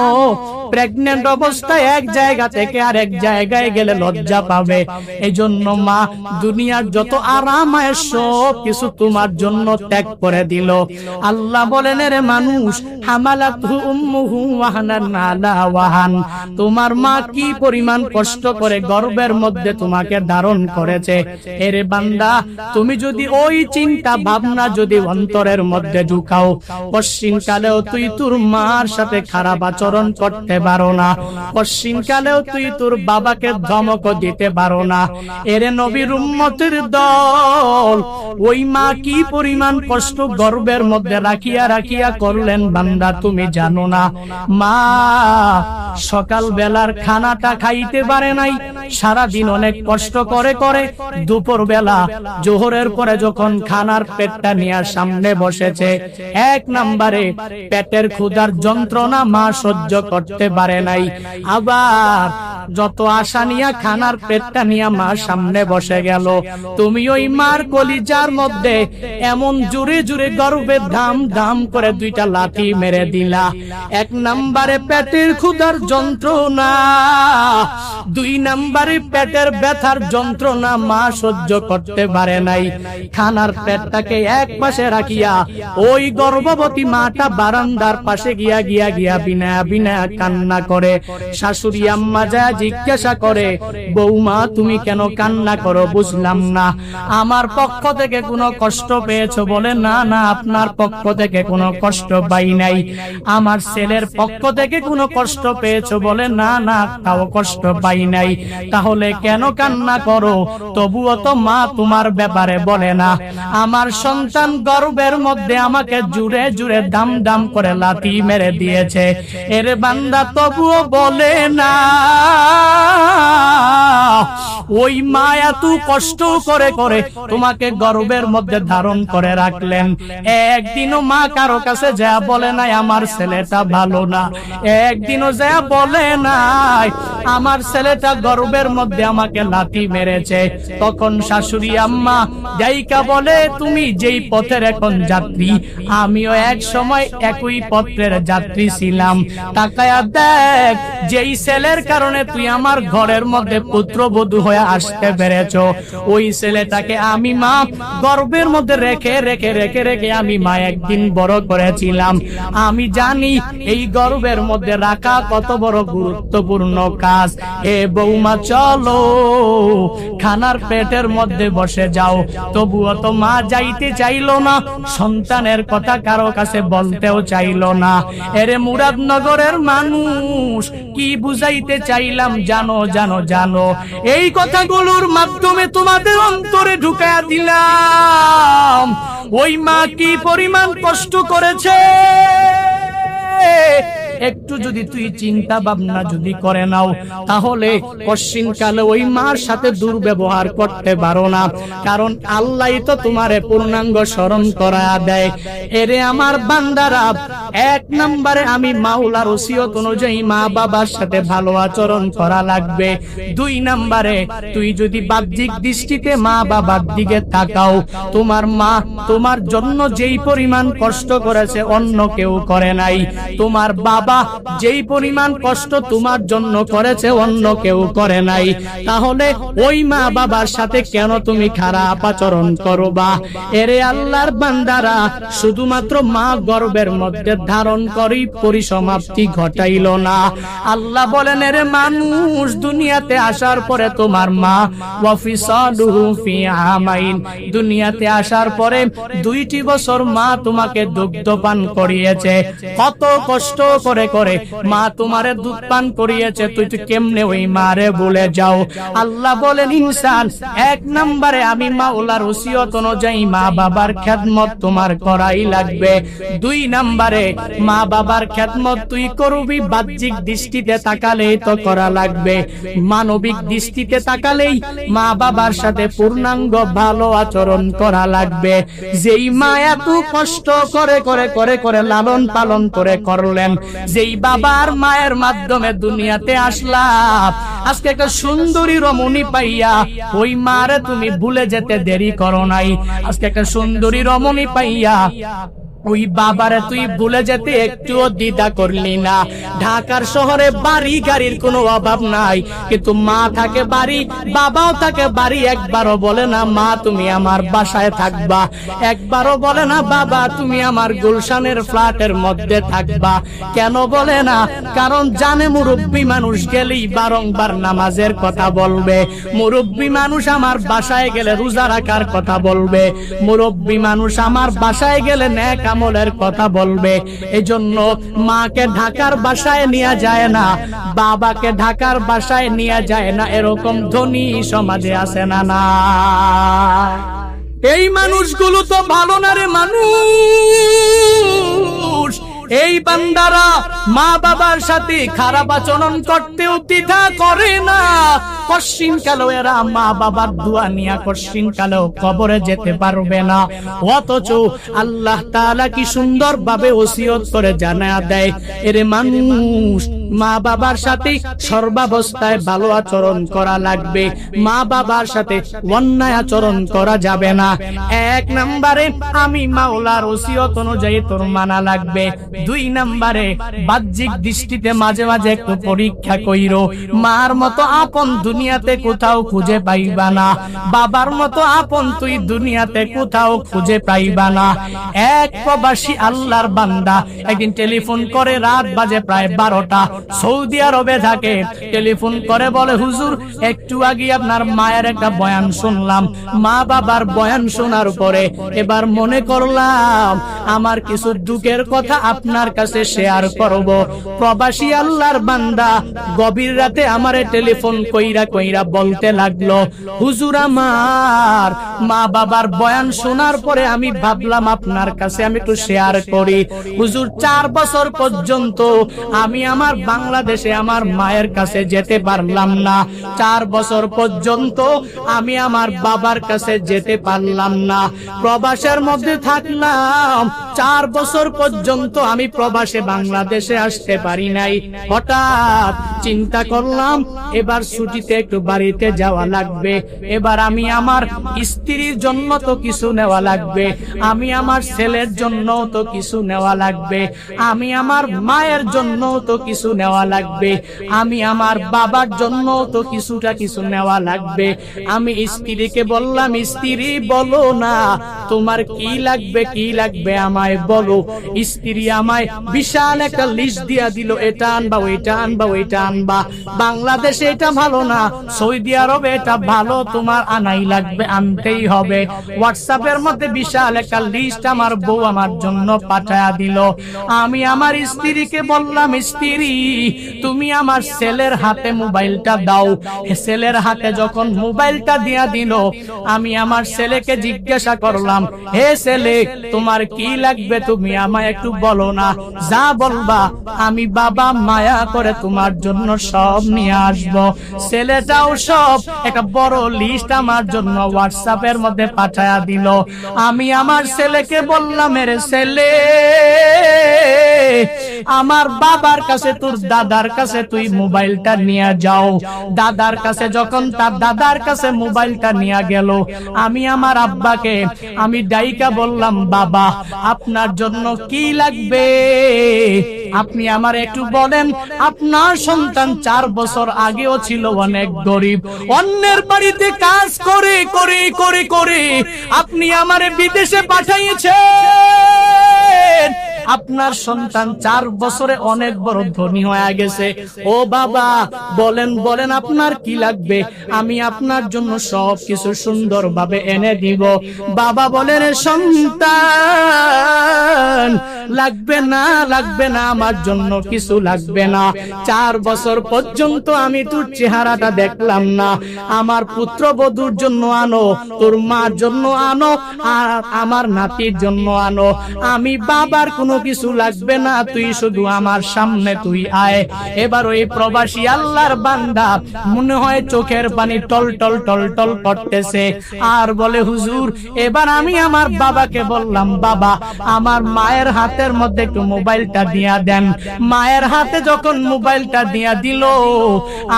প্রেগনেন্ট অবস্থায় এক জায়গা থেকে আরেক জায়গায় গেলে লজ্জা পাবে। এই জন্য মা দুনিয়ার যত আরাম আয়েশ সব কিছু তোমার জন্য ত্যাগ করে দিল। আল্লাহ বলেন, রে মানুষ, হামালাতহু উম্মুহু ওয়াহানান আলা ওয়াহান, তোমার মা কি পরিমাণ কষ্ট করে গর্ভের মধ্যে তোমাকে ধারণ করেছে। এরে বান্দা, তুমি যদি ওই চিন্তা ভাবনা যদি অন্তরের মধ্যে ঢুকাও, পশ্চিম কালেও তুই তোর মার সাথে খারাপ আচরণ করতে পারো না, পশ্চিম কালেও তুই তোর বাবাকে ধমক দিতে পারো না। এরে নবীর উম্মতের দল, ওই মা কি পরিমাণ কষ্ট গর্ভের মধ্যে রাখিয়া রাখিয়া করলেন বান্দা তুমি জানো না। মা সকাল বেলার খানাটা খাইতে পারে নাই, সারা দিন অনেক কষ্ট করে করে দুপুর বেলা জোহরের পরে যখন খানার পেটটা নিয়ে সামনে বসেছে, 1 নম্বরে পেটের ক্ষুধার যন্ত্রণা মা সহ্য করতে পারে নাই। আবার যত আশা নিয়ে খানার পেটটা নিয়ে মা সামনে বসে গেল, তুমি ওই মার কলিজার মধ্যে এমন জোরে জোরে গর্ভে ধাম ধাম করে 2টা লাথি মেরে দিলা। 1 নম্বরে পেটের ক্ষুধার যন্ত্রণা, দুই নাম্বারে পেটের ব্যথার যন্ত্রণা মা সহ্য করতে পারে নাই, খানার পেটটাকে এক পাশে রাখিয়া ওই গর্ভবতী মাটা বারান্দার পাশে গিয়া গিয়া গিয়া বিনা বিনা কান্না করে। শাশুড়ি আম্মা যা জিজ্ঞাসা করে, বৌমা তুমি কেন কান্না করো? বুঝলাম না, আমার পক্ষ থেকে কোনো কষ্ট পেয়েছো? বলে না না, আপনার পক্ষ থেকে কোনো কষ্ট পাই নাই। আমার ছেলের পক্ষ থেকে কোনো কষ্ট পেয়েছো? বলে না না, তাও কষ্ট পাই নাই। তাহলে কেন কান্না করো? তবুও তো মা তোমার ব্যাপারে বলে না। আমার সন্তান গর্ভের মধ্যে আমাকে জুড়ে জুড়ে দাম দাম করে লাথি মেরে দিয়েছে, এর বান্দা তবুও বলে না। ওই মা এত কষ্ট করে করে তোমাকে গর্ভের মধ্যে ধারণ করে রাখলেন, একদিনও মা কারো কাছে যা বলে নাই আমার ছেলেটা ভালো না, একদিনও যা বলে নাই আমার ছেলেটা গর্ভের মধ্যে আমাকে লাথি মেরেছে। তখন শাশুড়ি আম্মা যাইকা বলে, তুমি যেই পথের এখন যাত্রী, আমিও এক সময় একই পথের যাত্রী ছিলাম। তাকায়া দেখ, যেই ছেলের কারণে তুই আমার ঘরের মধ্যে পুত্রবধূ হয়ে আসতে পেরেছো, ওই ছেলেটাকে আমি মা গর্ভের মধ্যে রেখে রেখে রেখে রেখে আমি মা একদিন বড় করেছিলাম। আমি জানি এই গর্ভের মধ্যে রাখা কত বড় গুরুত্বপূর্ণ কাজ। এ বৌমা চলো খানার পেটের মধ্যে বসে যাও। তবুও তো মা যাইতে চাইলো না, সন্তানের কথা কারো কাছে বলতেও চাইলো না। এরে মুরাদনগরের মানুষ, কি বুঝাইতে চাইলাম জানো জানো জানো? এই কথাগুলোর মাধ্যমে তোমাদের অন্তরে ঢুকায়া দিলাম ওই মা কি পরিমাণ কষ্ট করেছে। একটু যদি তুই চিন্তা ভাবনা যদি করে নাও, তাহলে কশিনকালে ওই মার সাথে দুর্ব্যবহার করতে পারো না, কারণ আল্লাহ তো তোমারে পূর্ণাঙ্গ স্মরণ করা দেয়। এরে আমার বান্দারা, এক নম্বরে আমি মাওলার ওসিয়ত অনুযায়ী মা বাবার সাথে ভালো আচরণ করা লাগবে। দুই নম্বরে তুই যদি বাহ্যিক দৃষ্টিতে মা বাবার দিকে তাকাও, তোমার মা তোমার জন্য যেই পরিমাণ কষ্ট করেছে অন্য কেউ করে নাই। তোমার বাবা যেই পরিমাণ কষ্ট তোমার জন্য করেছে অন্য কেউ করে নাই। তাহলে ওই মা বাবার সাথে কেন তুমি খারাপ আচরণ করবা? এরে আল্লাহর বান্দারা, শুধুমাত্র মা গর্ভের মধ্যে ধারণ করেই পরিসমাপ্তি ঘটাইল না। আল্লাহ বলেন, এরে মানুষ, দুনিয়াতে আসার পরে তোমার মা ওয়াফিসালুহু ফি আমাইন, দুনিয়াতে আসার পরে 2টি বছর মা তোমাকে দুগ্ধ পান করিয়েছে। কত কষ্ট করে করে মা তোমারে দুধ পান করিয়েছে, তুই কেমনে ওই মারে ভুলে যাও? আল্লাহ বলেন, ইনসান, এক নম্বরে আমি মাওলার ওসিয়ত অনুযায়ী মা বাবার খেদমত তোমার করাই লাগবে। দুই নম্বরে মা বাবার খেদমত তুই করবি বাহ্যিক দৃষ্টিতে তাকালেই তো করা লাগবে, মানবিক দৃষ্টিতে তাকালেই মা বাবার সাথে পূর্ণাঙ্গ ভালো আচরণ করা লাগবে। যেই মা এত কষ্ট করে করে করে করে লালন পালন করে করলেন, যেই বাবার মায়ের মাধ্যমে দুনিয়াতে আসলাম, আজকে একটা সুন্দরী রমণী পাইয়া ওই মারে তুমি ভুলে যেতে দেরি করো নাই। আজকে একটা সুন্দরী রমণী পাইয়া ওই বাবারে তুই ভুলে যেতে একটুও দ্বিধা করলি না। ঢাকার শহরে বাড়ি গাড়ির কোনো অভাব নাই, কিন্তু মা থাকে বাড়ি, বাবাও থাকে বাড়ি। একবারও বলে না মা তুমি আমার বাসায় থাকবা, একবারও বলে না বাবা তুমি আমার গুলশানের ফ্ল্যাটের মধ্যে থাকবা। কেন বলে না? কারণ জানে মুরব্বী মানুষ গেলেই বারংবার নামাজের কথা বলবে, মুরব্বী মানুষ আমার বাসায় গেলে রোজা রাখার কথা বলবে, মুরব্বী মানুষ আমার বাসায় গেলে নেক আমলের কথা বলবে। এজন্য মাকে ঢাকার বাসায় নিয়ে যায় না, বাবাকে ঢাকার বাসায় নিয়ে যায় না, এরকম ধনী সমাজে আছে না? না, এই মানুষগুলো তো ভালো না রে মানুষ। এই বান্দারা মা বাবার সাথে খারাপ আচরণ করতেও দ্বিধা করে না। কশিন কালেও এরা মা বাবার দোয়া নিয়া কশিন কালেও কবরে যেতে পারবে না। অথচ আল্লাহ তাআলা কি সুন্দর ভাবে ওসিয়ত করে জানায়া দেয়, এরে মানুষ, মা বাবার সাথে সর্বাবস্থায় ভালো আচরণ করা লাগবে, মা বাবার সাথে অন্যায় আচরণ করা যাবে না। এক নম্বরে আমি মাওলার ওসিয়ত অনুযায়ী তোর মানা লাগবে। দুই নম্বরে বাহ্যিক দৃষ্টিতে মাঝে মাঝে একটু পরীক্ষা কইরো। মার মতো আপন দুনিয়াতে কোথাও খুঁজে পাইবা না, বাবার মতো আপন তুই দুনিয়াতে কোথাও খুঁজে পাইবা না। এক প্রবাসী আল্লাহর বান্দা একদিন টেলিফোন করে, রাত বাজে প্রায় 12টা, সৌদি আরবে থাকে। টেলিফোন করে বলে, হুজুর একটু আগে আপনার মায়ের একটা বয়ান শুনলাম। মা বাবার বয়ান শোনার পরে এবার মনে করলাম আমার কিছু দুঃখের কথা আপনার কাছে শেয়ার করব। প্রবাসী আল্লাহর বান্দা গভীর রাতে আমারে টেলিফোন কইরা কইরা বলতে লাগলো, হুজুর আমার মা বাবার বয়ান শোনার পরে আমি ভাবলাম আপনার কাছে আমি একটু শেয়ার করি। হুজুর 4 বছর পর্যন্ত আমি আমার বাংলাদেশে আমার মায়ের কাছে যেতে পারলাম না। 4 বছর পর্যন্ত আমি আমার বাবার কাছে যেতে পারলাম না। প্রবাসের মধ্যে থাকলাম, 4 বছর পর্যন্ত আমি প্রবাসে বাংলাদেশে আসতে পারি নাই। হঠাৎ চিন্তা করলাম এবার ছুটিতে একটু বাড়িতে যাওয়া লাগবে। এবার আমি আমার স্ত্রীর জন্য তো কিছু নেওয়া লাগবে, আমি আমার ছেলের জন্য তো কিছু নেওয়া লাগবে, আমি আমার মায়ের জন্য তো কিছু নেওয়া লাগবে, আমি আমার বাবার জন্য তো কিছু নেওয়া লাগবে। আমি স্ত্রীকে বললাম, স্ত্রী বলো না তোমার কি লাগবে আমায় বলো। স্ত্রী আমায় বিশাল একটা লিস্ট দিয়া দিল, এটা আনবা ওইটা আনবা ওইটা আনবা, বাংলাদেশে এটা ভালো না, সৌদি আরবে এটা ভালো, তোমার আনাই লাগবে, আনতেই হবে। হোয়াটসঅ্যাপের মধ্যে বিশাল একটা লিস্ট আমার বউ আমার জন্য পাঠায়া দিল। আমি আমার স্ত্রীকে বললাম, স্ত্রী তুমি আমার ছেলের হাতে মোবাইলটা দাও। ছেলের হাতে যখন মোবাইলটা দিয়া দিল, আমি আমার ছেলেকে জিজ্ঞাসা করলাম, হে ছেলে তোমার কি লাগবে তুমি আমায় একটু বলো না, যা বলবা আমি বাবা মায়া করে তোমার জন্য সব নিয়ে আসবো। ছেলেটাও সব একটা বড় লিস্ট আমার জন্য হোয়াটসঅ্যাপের মধ্যে পাঠায়া দিল। আমি আমার ছেলেকে বললাম, এরে ছেলে আমার বাবার কাছে তোর দাদার কাছে তুই মোবাইলটা নিয়ে যাও। দাদার কাছে যখন তার দাদার কাছে মোবাইলটা নিয়ে গেল, আমি আমার আব্বাকে আমি ডাইকা বললাম, বাবা আপনার জন্য কি লাগবে আপনি আমার একটু বলেন। আপনার সন্তান 4 বছর আগেও ছিল অনেক গরিব, অন্যের বাড়িতে কাজ করে করে করে করে আপনি আমারে বিদেশে পাঠাইয়েছেন। আপনার সন্তান 4 বছরে অনেক বড় ধনী হয়ে গেছে। ও বাবা বলেন বলেন আপনার কি লাগবে, আমি আপনার জন্য সবকিছু সুন্দরভাবে এনে দিব। বাবা বলেন, সন্তান লাগবে না আমার জন্য কিছু লাগবে না। 4 বছর পর্যন্ত আমি তোর চেহারাটা দেখলাম না, আমার পুত্রবধূর জন্য আনো, তোর মার জন্য আনো, আর আমার নাতির জন্য আনো। আমি বাবার কোনো কিছু লাগবে না, তুই শুধু আমার সামনে তুই আয়। এবার ওই প্রবাসী আল্লাহর বান্দা মনে হয় চোখের পানি টল টল টল টল পড়তেছে, আর বলে, হুজুর এবার আমি আমার বাবাকে বললাম, বাবা আমার মায়ের হাতের মধ্যে একটু মোবাইলটা দিয়া দেন। মায়ের হাতে যখন মোবাইলটা দিয়া দিল,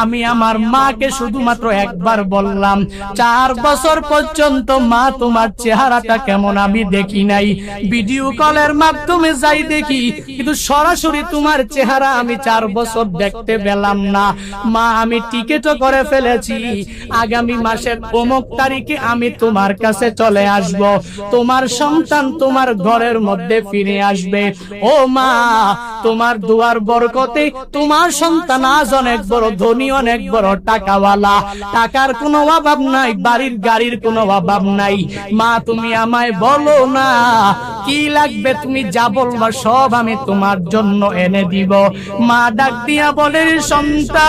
আমি আমার মাকে শুধুমাত্র একবার বললাম, 4 বছর পর্যন্ত মা তোমার চেহারাটা কেমন আমি দেখি নাই, ভিডিও কলের মাধ্যমে যাই দেখি, কিন্তু সরাসরি তোমার চেহারা আমি 4 বছর দেখতে পেলাম না। মা আমি টিকেটও করে ফেলেছি, আগামী মাসের অমুক তারিখে আমি তোমার কাছে চলে আসব, তোমার সন্তান তোমার ঘরের মধ্যে ফিরে আসবে। ও মা তোমার দুয়ার বরকতে তোমার সন্তান আজ অনেক বড় ধনী, অনেক বড় টাকাওয়ালা, টাকার কোনো অভাব নাই, বাড়ির গাড়ির কোনো অভাব নাই। মা তুমি আমায় বলো না কি লাগবে, তুমি যা বলবা সব আমি তোমার জন্য এনে দিব। মা ডাক দিয়া বলে, সন্তান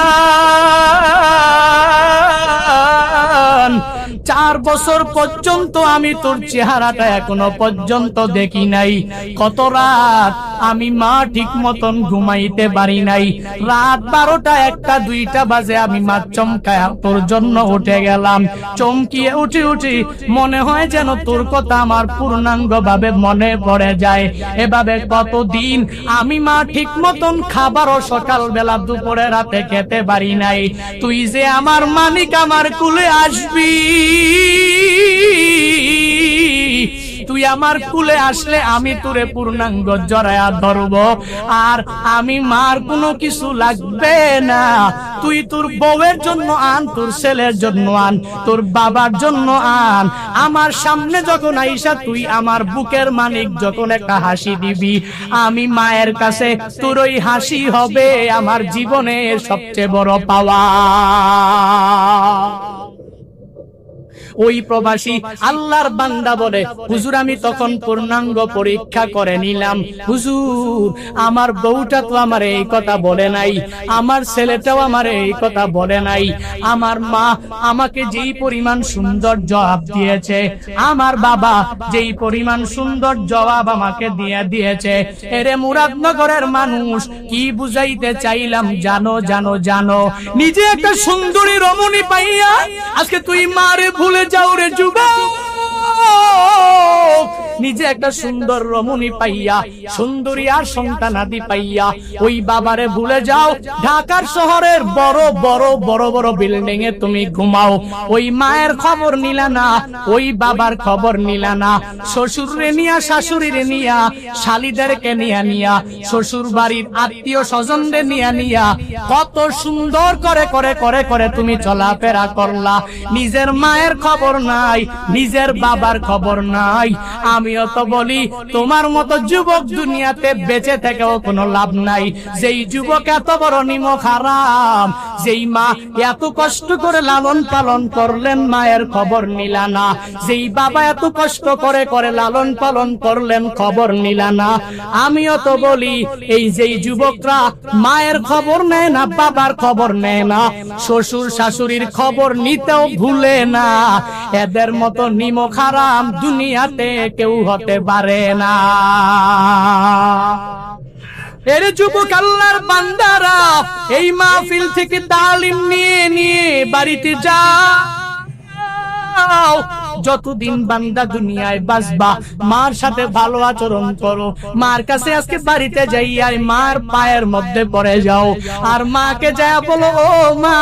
4 বছর পর্যন্ত আমি তোর চেহারাটা এখনো পর্যন্ত দেখি নাই। কত রাত আমি মা ঠিক মতন ঘুমাইতে পারি নাই, রাত 12টা 1টা 2টা বাজে আমি মা চমকায় তোর জন্য উঠে গেলাম। চমকিয়ে উঠি মনে হয় যেন তোর কথা আমার পূর্ণাঙ্গ ভাবে মনে পড়ে যায়। এভাবে কতদিন আমি মা ঠিক মতন খাবারও সকাল বেলা দুপুরে রাতে খেতে পারি নাই। তুই যে আমার মানিক, আমার কুলে আসবি, তুই তুই আমার কুলে আসলে আমি তোরে পূর্ণাঙ্গ জড়ায়া ধরব, আর আমি মার কোনো কিছু লাগবে না। তুই তোর বউয়ের জন্য আন, তোর ছেলের জন্য আন, তোর বাবার জন্য আন। আমার সামনে যখন আইসা তুই আমার বুকের মানিক যখন একটা হাসি দিবি, আমি মায়ের কাছে তোর ওই হাসি হবে আমার জীবনের সবচেয়ে বড় পাওয়া। ওই প্রবাসী আল্লাহর বান্দা বলে, হুজুর আমি তখন পূর্ণাঙ্গ পরীক্ষা করে নিলাম, হুজুর আমার বউটা তো আমার এই কথা বলে নাই, আমার ছেলেটাও আমার এই কথা বলে নাই, আমার মা আমাকে যেই পরিমাণ সুন্দর জবাব দিয়েছে, আমার বাবা যেই পরিমাণ সুন্দর জবাব আমাকে দিয়েছে, এরে মুরাদনগরের মানুষ কি বুঝাইতে চাইলাম জানো জানো জানো? নিজে একটা সুন্দরী রমণী পাইয়া আজকে তুই মারে ভুলে যাও রে যুবক। নিজে একটা সুন্দর রমণী পাইয়া, সুন্দরী আর সন্তানাদি পাইয়া ওই বাবারে ভুলে যাও। ঢাকার শহরের বড় বড় বড় বড় বিল্ডিং এ তুমি ঘুমাও, ওই মায়ের খবর নিলা না, ওই বাবার খবর নিলা না। শ্বশুরে নিয়া, শাশুড়িরে নিয়া, শালিদেরকে নিয়া শ্বশুর বাড়ির আত্মীয় স্বজনদের নিয়া কত সুন্দর করে করে করে করে তুমি চলাফেরা করলা। নিজের মায়ের খবর নাই, নিজের বাবার খবর নাই। আমিও তো বলি তোমার মতো যুবক দুনিয়াতে বেঁচে থেকেও কোনো লাভ নাই। যেই যুবক এত বড় নিমক হারাম, যেই মা এত কষ্ট করে লালন পালন করলেন মায়ের খবর নিলা না, যেই বাবা এত কষ্ট করে করে লালন পালন করলেন খবর নিলা না। আমিও তো বলি এই যেই যুবকরা মায়ের খবর নেয় না, বাবার খবর নেয় না, শ্বশুর শাশুড়ির খবর নিতেও ভুলে না, এদের মতো নিমক হারাম দুনিয়াতে কেউ হতে পারে না। এর যুবক আল্লাহর বান্দারা এই মাহফিল থেকে তালিম নিয়ে নিয়ে বাড়িতে যাও। যতদিন বান্দা দুনিয়ায় বাঁচবা মার সাথে ভালো আচরণ করো। মার কাছে আজকে বাড়িতে যাইয়াই মার পায়ের মধ্যে পড়ে যাও, আর মাকে যা বলো, ও মা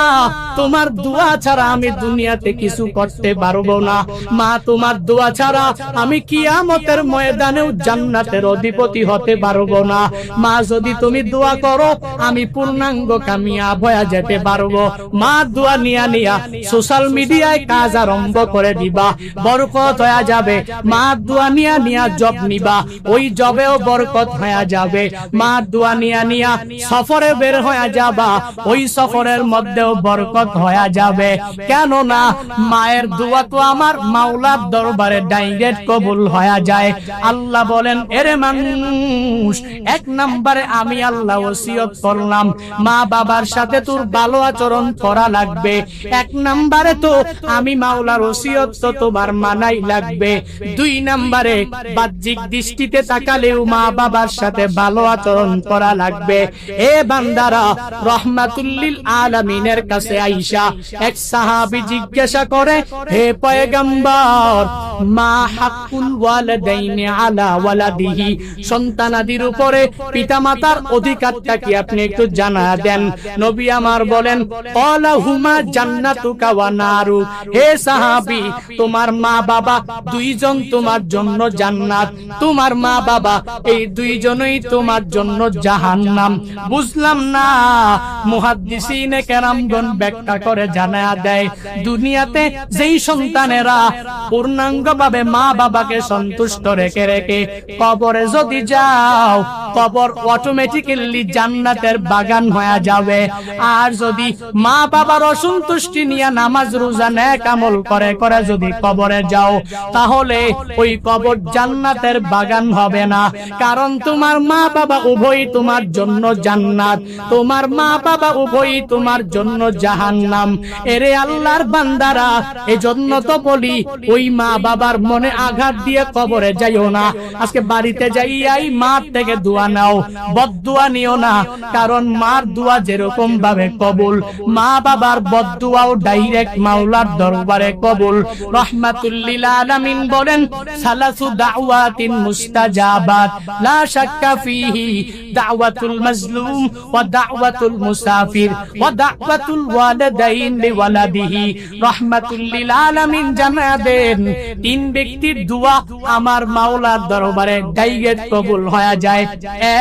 তোমার দোয়া ছাড়া আমি দুনিয়াতে কিছু করতে পারবো না। মা তোমার দোয়া ছাড়া আমি কিয়ামতের ময়দানেও জান্নাতের অধিপতি হতে পারবো না। মা যদি তুমি দোয়া করো আমি পূর্ণাঙ্গ কামিয়াব হয়ে যেতে পারবো। মা দোয়া নিয়া সোশ্যাল মিডিয়ায় কাজ আরম্ভ করে দিবা, বরকত হয়ে যাবে। মা দোয়া নিয়া জব নিবা, ওই জবেও বরকত হয়ে যাবে। মা দোয়া নিয়া সফরে বের হয়ে যাবা, ওই সফরের মধ্যেও বরকত হয়ে যাবে। কেন না মায়ের দোয়া তো আমার মাওলার দরবারে ডাইরেক্ট কবুল হয়ে যায়। আল্লাহ বলেন, এরে মানুষ, এক নম্বরে আমি আল্লাহ ওসিয়ত করলাম মা বাবার সাথে তোর ভালো আচরণ করা লাগবে। এক নম্বরে তো আমি মাওলার ওসিয়ত তো তোমার মানাই লাগবে। দুই নম্বরে বাহ্যিক দৃষ্টিতে তাকালেও মা বাবার সাথে ভালো আচরণ করা লাগবে। এ বান্দারা, রহমাতুল্লিল আলামিনের কাছে আইসা এক সাহাবী জিজ্ঞাসা করে, হে পয়গম্বর, মা হাক্কুল ওয়ালিদাইনি আলা ওয়ালাদিহি, সন্তানাদির উপরে পিতামাতার অধিকারটা কি আপনি একটু জানা দেন। নবী আমার বলেন, ক্বালা হুমা জান্নাতুকা ওয়া নারু। হে সাহাবী, তোমার মা বাবা দুইজন তোমার জন্য জান্নাত, তোমার মা বাবা এই দুইজনই তোমার জন্য জাহান্নাম। বুঝলাম না। মুহাদ্দিসিনে কেরামগণ ব্যাখ্যা করে জানায়া দেয়, দুনিয়াতে যেই সন্তানেরা পূর্ণাঙ্গভাবে মা বাবাকে সন্তুষ্ট রেখে রেখে কবরে যদি যাও, কবর অটোমেটিক্যালি জান্নাতের বাগান হয়ে যাবে। আর যদি মা বাবার অসন্তুষ্টি নিয়ে নামাজ রোজা নেক আমল করে করে যদি কবরে যাও, তাহলে ওই কবর জান্নাতের বাগান হবে না। কারণ তোমার মা বাবা উভয়ই তোমার জন্য জান্নাত, তোমার মা বাবা উভয়ই তোমার জন্য জাহান্নাম। এরে আল্লাহর বান্দারা, এজন্য তো বলি ওই মা বাবার মনে আঘাত দিয়ে কবরে যাইও না। আজকে বাড়িতে যাইয়াই মার থেকে দোয়া নাও, বদদুয়া নিও না। কারণ মার দোয়া যেরকম ভাবে কবুল, মা বাবার বদদুয়াও ডাইরেক্ট মাওলার দরবারে কবুল। রহমাতুল্লিল আলামিন বলেন, সালাসু দাওয়াতিন মুস্তাজাবাত লা শাক্কা ফিহি দাওয়াতুল মাজলুম ওয়া দাওয়াতুল মুসাফির ওয়া দাওয়াতুল ওয়ালিদাইন লিওয়ালাদিহি রাহমাতুল লিল আলামিন জানা দেন তিন ব্যক্তির দোয়া আমার মাওলার দরবারে ডাইরেক্ট কবুল হয়ে যায়।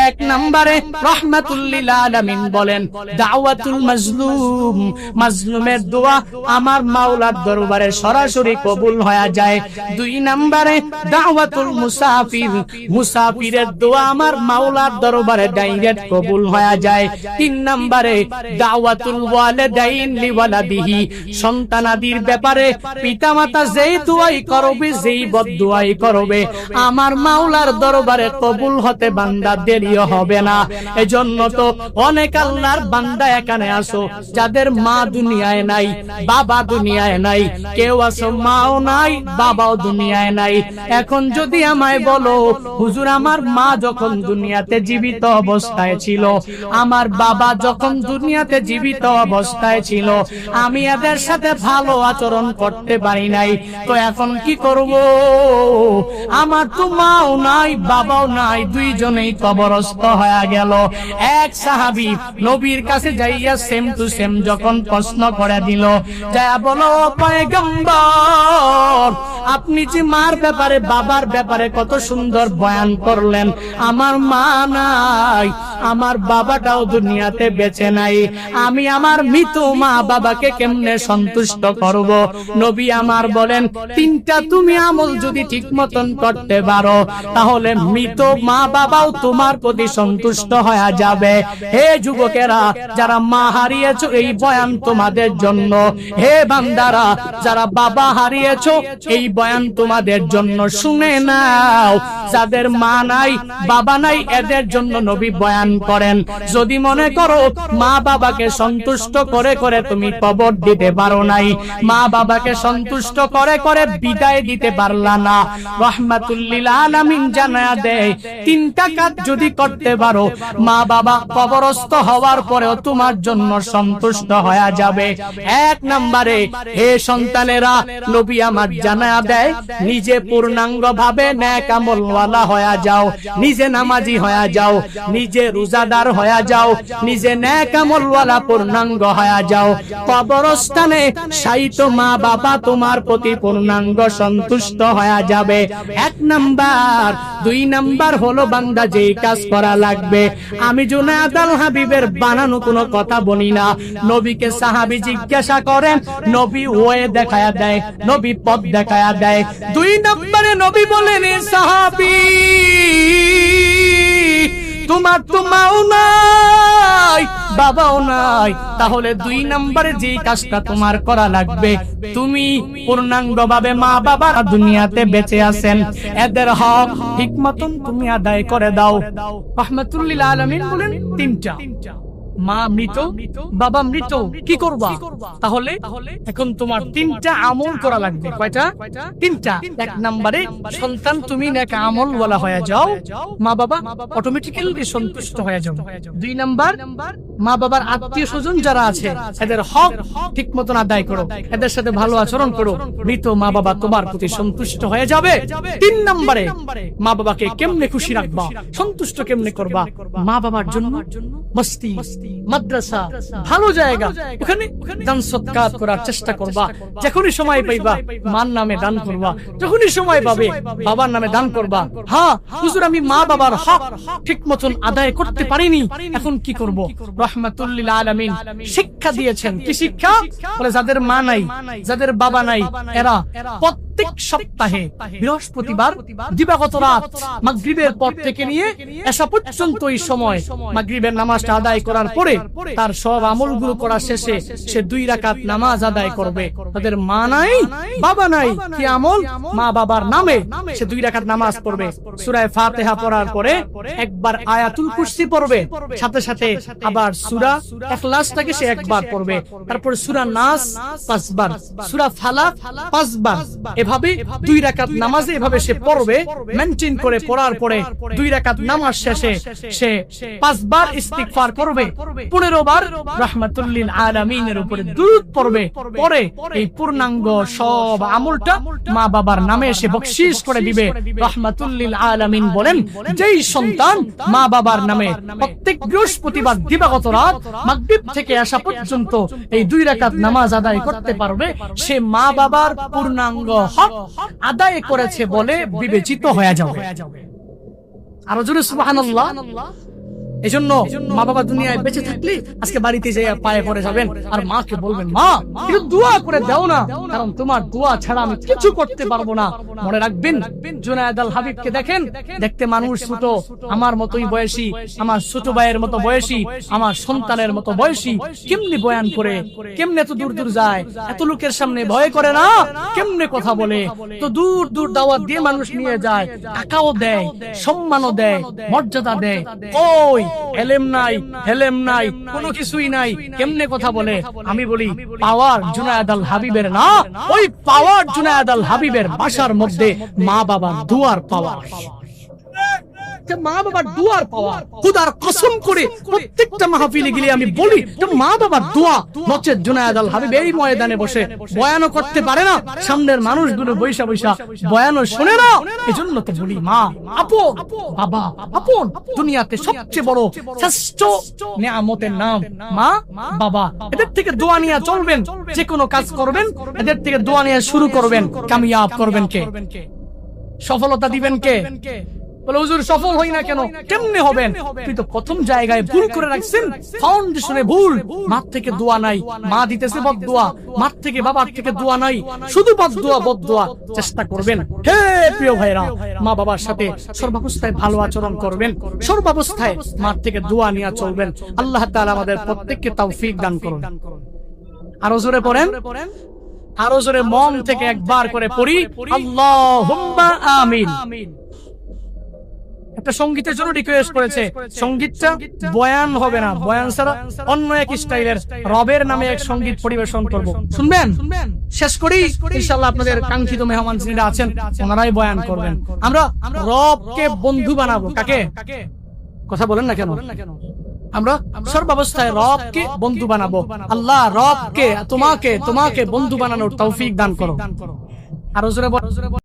এক নম্বরে রাহমাতুল লিল আলামিন বলেন দাওয়াতুল মাজলুম, মাজলুমের দোয়া আমার মাওলার দরবারে সরাসরি কবুল হয়ে যায়। দুই নম্বরে দাওয়াতুল মুসাফির, মুসাফিরের দোয়া আমার মাওলার দরবারে ডাইরেক্ট কবুল হয়ে যায়। তিন নম্বরে দাওয়াতুল ওয়ালিদাইন লিওয়ালাদিহি, সন্তানাদির ব্যাপারে পিতামাতা যেই দোয়াই করবে, যেই বদদোয়াই করবে আমার মাওলার দরবারে কবুল হতে বান্দা দেরিও হবে না। এজন্য তো অনেক আল্লাহর বান্দা এখানে আসো যাদের মা দুনিয়ায় নাই, বাবা দুনিয়ায় নাই, কেউ আসো মাও নাই, বাবাও দুনিয়ায় নাই। এখন যদি আমায় বলো হুজুর আমার মা যখন দুনিয়াতে জীবিত অবস্থায় ছিল, আমার বাবা যখন দুনিয়াতে জীবিত অবস্থায় ছিল, আমি এদের সাথে ভালো আচরণ করতে পারি নাই, তো এখন কি করব? আমার তো মাও নাই, বাবাও নাই, দুইজনেই কবরস্থ হয়ে গেল। এক সাহাবী নবীর কাছে যাইয়া সেম টু সেম যখন প্রশ্ন করে দিল, যায়া বলো পয়গম্বর আপনি যে মার ব্যাপারে বাবার ব্যাপারে কত সুন্দর বয়ান করলেন, আমার মা নাই, আমার বাবাটাও দুনিয়াতে বেঁচে নাই, আমি আমার মৃত মা বাবাকে কেমনে সন্তুষ্ট করব? নবী আমার বলেন তিনটা তুমি আমল যদি ঠিক মতন করতে পারো তাহলে মৃত মা বাবাও তোমার প্রতি সন্তুষ্ট হয়ে যাবে। হে যুবকেরা যারা মা হারিয়েছো এই বয়ান তোমাদের জন্য, হে বান্দারা যারা বাবা হারিয়েছো এই বয়ান তোমাদের জন্য, শুনে নাও। যাদের মা নাই বাবা নাই এদের জন্য নবী বয়ান করেন, যদি মনে করো মা বাবাকে সন্তুষ্ট করে করে তুমি কবর দিতে পারো নাই, মা বাবাকে সন্তুষ্ট করে করে বিদায় দিতে পারলা না, রাহমাতুল লিল আলামিন জানা দেয় তিনটা কাজ যদি করতে পারো মা বাবা কবরস্থ হওয়ার পরেও তোমার জন্য সন্তুষ্ট হয়ে যাবে। এক নম্বরে হে সন্তানেরা নবী আমার জানা দেয় নিজে পূর্ণাঙ্গ ভাবে নেক আমলওয়ালা হয়ে যাও, নিজে নামাজি হয়ে যাও, নিজে রোজাদার হয়ে যাও, নিজে নেক আমলওয়ালা পূর্ণাঙ্গ হয়ে যাও। কবরস্থানে শায়িত মা বাবা তোমার প্রতি পূর্ণাঙ্গ সন্তুষ্ট হয়ে যাবে। এক নাম্বার। দুই নাম্বার হলো বান্দা যেই কাজ করা লাগবে, আমি জুনায়েদ আল হাবিবের বানানো কোনো কথা বলি না। নবীকে সাহাবী জিজ্ঞাসা করেন, নবী ওয়ে দেখায়া দেয়, নবী পথ দেখায়া দেয়। দুই নম্বরে নবী বলেন এ সাহাবী তোমার তো মাও নাই বাবাও নাই, তাহলে দুই নম্বরে যে কাজটা তোমার করা লাগবে, তুমি পূর্ণাঙ্গ ভাবে মা বাবা দুনিয়াতে বেঁচে আছেন এদের হক ঠিক মতন তুমি আদায় করে দাও। রাহমাতুল লিল আলামিন বলেন তিনটা, মা মৃত বাবা মৃত, কি করবা? তাহলে এখন তোমার তিনটা আমল করা লাগবে। কয়টা? তিনটা। এক নম্বরে সন্তান তুমি নেক আমল ওয়ালা হয়ে যাও, মা বাবা অটোমেটিক্যালি সন্তুষ্ট হয়ে যাও। দুই নাম্বার মা বাবার আত্মীয় স্বজন যারা আছে এদের হক ঠিক মতন আদায় করো, এদের সাথে ভালো আচরণ করো, মৃত মা বাবা তোমার প্রতি সন্তুষ্ট হয়ে যাবে। তিন নম্বরে মা বাবাকে কেমনে খুশি রাখবা, সন্তুষ্ট কেমনে করবা? মা বাবার জন্য মস্তি, মাদ্রাসা, ভালো জায়গা, ওখানে দান সৎকার করার চেষ্টা করবা। যখনই সময় পাইবা মার নামে দান করবা, যখনই সময় পাবে বাবার নামে দান করবা। হ্যাঁ হুজুর আমি মা বাবার হক ঠিক মতন আদায় করতে পারিনি, এখন কি করব? রাহমাতুল লিল আলামিন শিক্ষা দিয়েছেন। কি শিক্ষা? বলে যাদের মা নাই, যাদের বাবা নাই, এরা প্রত্যেক সপ্তাহে বৃহস্পতিবার দিবাগত রাত মাগরিবের পর থেকে নিয়ে এশা পর্যন্ত এই সময় মাগরিবের নামাজটা আদায় করার পরে তার সব আমলগুলো করা শেষে সে 2 রাকাত নামাজ আদায় করবে। তাদের মা নাই বাবা নাই, কি আমল? মা বাবার নামে সে 2 রাকাত নামাজ পড়বে, সূরা ফাতিহা পড়ার পরে একবার আয়াতুল কুরসি পড়বে, সাথে সাথে আবার সূরা ইখলাসটাকে সে একবার পড়বে, তারপর সূরা নাস 5 বার, সূরা ফালাক 5 বার, এভাবে 2 রাকাত নামাজে এভাবে সে পড়বে, মেইনটেইন করে পড়ার পরে 2 রাকাত নামাজ শেষে সে 5 বার ইস্তিগফার করবে, 15 বার রাহমাতুল লিল আলামিনের উপরে দুরূদ পড়বে, পরে এই পূর্ণাঙ্গ সব আমলটা মা বাবার নামে সে বকশিশ করে দিবে। রাহমাতুল লিল আলামিন বলেন, যেই সন্তান মা বাবার নামে প্রত্যেক বৃহস্পতিবার দিবাগত রাত মাগরিব থেকে আসা পর্যন্ত এই 2 রাকাত নামাজ আদায় করতে পারবে, সে মা বাবার পূর্ণাঙ্গ হক আদায় করেছে বলে বিবেচিত হয়ে যাবে। আরো জোরে সুবহানাল্লাহ। এজন্য মা বাবা দুনিয়ায় বেঁচে থাকলে আজকে বাড়িতে যেয়ে পায়ে পড়ে যাবেন আর মাকে বলবেন, মা একটু দোয়া করে দাও না, কারণ তোমার দোয়া ছাড়া আমি কিছু করতে পারবো না। মনে রাখবেন, জুনায়েদ আল হাবিবকে দেখেন, দেখতে মানুষ ছোট, আমার মতোই বয়সী, আমার ছোট ভাইয়ের মতো বয়সী, আমার সন্তানের মতো বয়সী, কেমনে বয়ান করে, কেমনে এত দূর দূর যায়, এত লোকের সামনে ভয় করে না, কেমনে কথা বলে, তো দূর দূর দাওয়াত দিয়ে মানুষ নিয়ে যায়, টাকাও দেয়, সম্মানও দেয়, মর্যাদা দেয়। ওই এলেম নাই, হেলেম নাই, কোনো কিছুই নাই, কেমনে কথা বলে? আমি বলি, পাওয়ার জুনায়েদ আল হাবিবের না, ওই পাওয়ার জুনায়েদ আল হাবিবের বাসার মধ্যে মা বাবার দুয়ার পাওয়ার। মা বাবার দুয়ার পাওয়া, খোদার কসম করে প্রত্যেকটা মাহফিলে গেলে আমি বলি, মা বাবার দোয়া নচেত জুনায়েদ আল হাবিব এই ময়দানে বসে বয়ানও করতে পারে না, সামনের মানুষগুলো বৈশা বৈশা বয়ানও শুনে না। এজন্য তো বলি, মা আপন, বাবা আপন, দুনিয়াতে সবচেয়ে বড় শ্রেষ্ঠ নিয়ামতের নাম মা বাবা। এদের থেকে দোয়া নিয়ে চলবেন, যে কোনো কাজ করবেন এদের থেকে দোয়া নিয়ে শুরু করবেন, কামিয়াব করবেন কে? সফলতা দিবেন কে? বলে, হুজুর সফল হই না কেন? কেমনে হবেন? তুই তো প্রথম জায়গায় ভুল করে রাখছেন, ফাউন্ডেশনে ভুল। মার থেকে দোয়া নাই, মা দিতেছে বদদোয়া, মার থেকে বাবার থেকে দোয়া নাই, শুধু বদদোয়া বদদোয়া। চেষ্টা করবেন, হে প্রিয় ভাইরা, মা বাবার সাথে সর্বাবস্থায় ভালো আচরণ করবেন, সর্বাবস্থায় মার থেকে দোয়া নিয়ে চলবেন। আল্লাহ তাআলা আমাদের প্রত্যেককে তৌফিক দান করুন। আরো জোরে পড়েন, আরো জোরে মন থেকে একবার করে পড়ি, আল্লাহুম্মা আমিন। একটা সঙ্গীতের জন্য রিকোয়েস্ট করেছে, সঙ্গীতটা বয়ান হবে না, বয়ান ছাড়া অন্য এক স্টাইলের রবের নামে এক সঙ্গীত পরিবেশন করব, শুনবেন? শেষ করি ইনশাআল্লাহ। আপনাদের কাঙ্ক্ষিত মেহমান যিনি আছেন ওনারাই বয়ান করবেন। আমরা রবকে বন্ধু বানাবো। কাকে? কথা বলেন না কেন? আমরা সর্বাবস্থায় রবকে বন্ধু বানাবো। আল্লাহ রবকে, তোমাকে বন্ধু বানানোর তৌফিক দান করো। আরো জোরে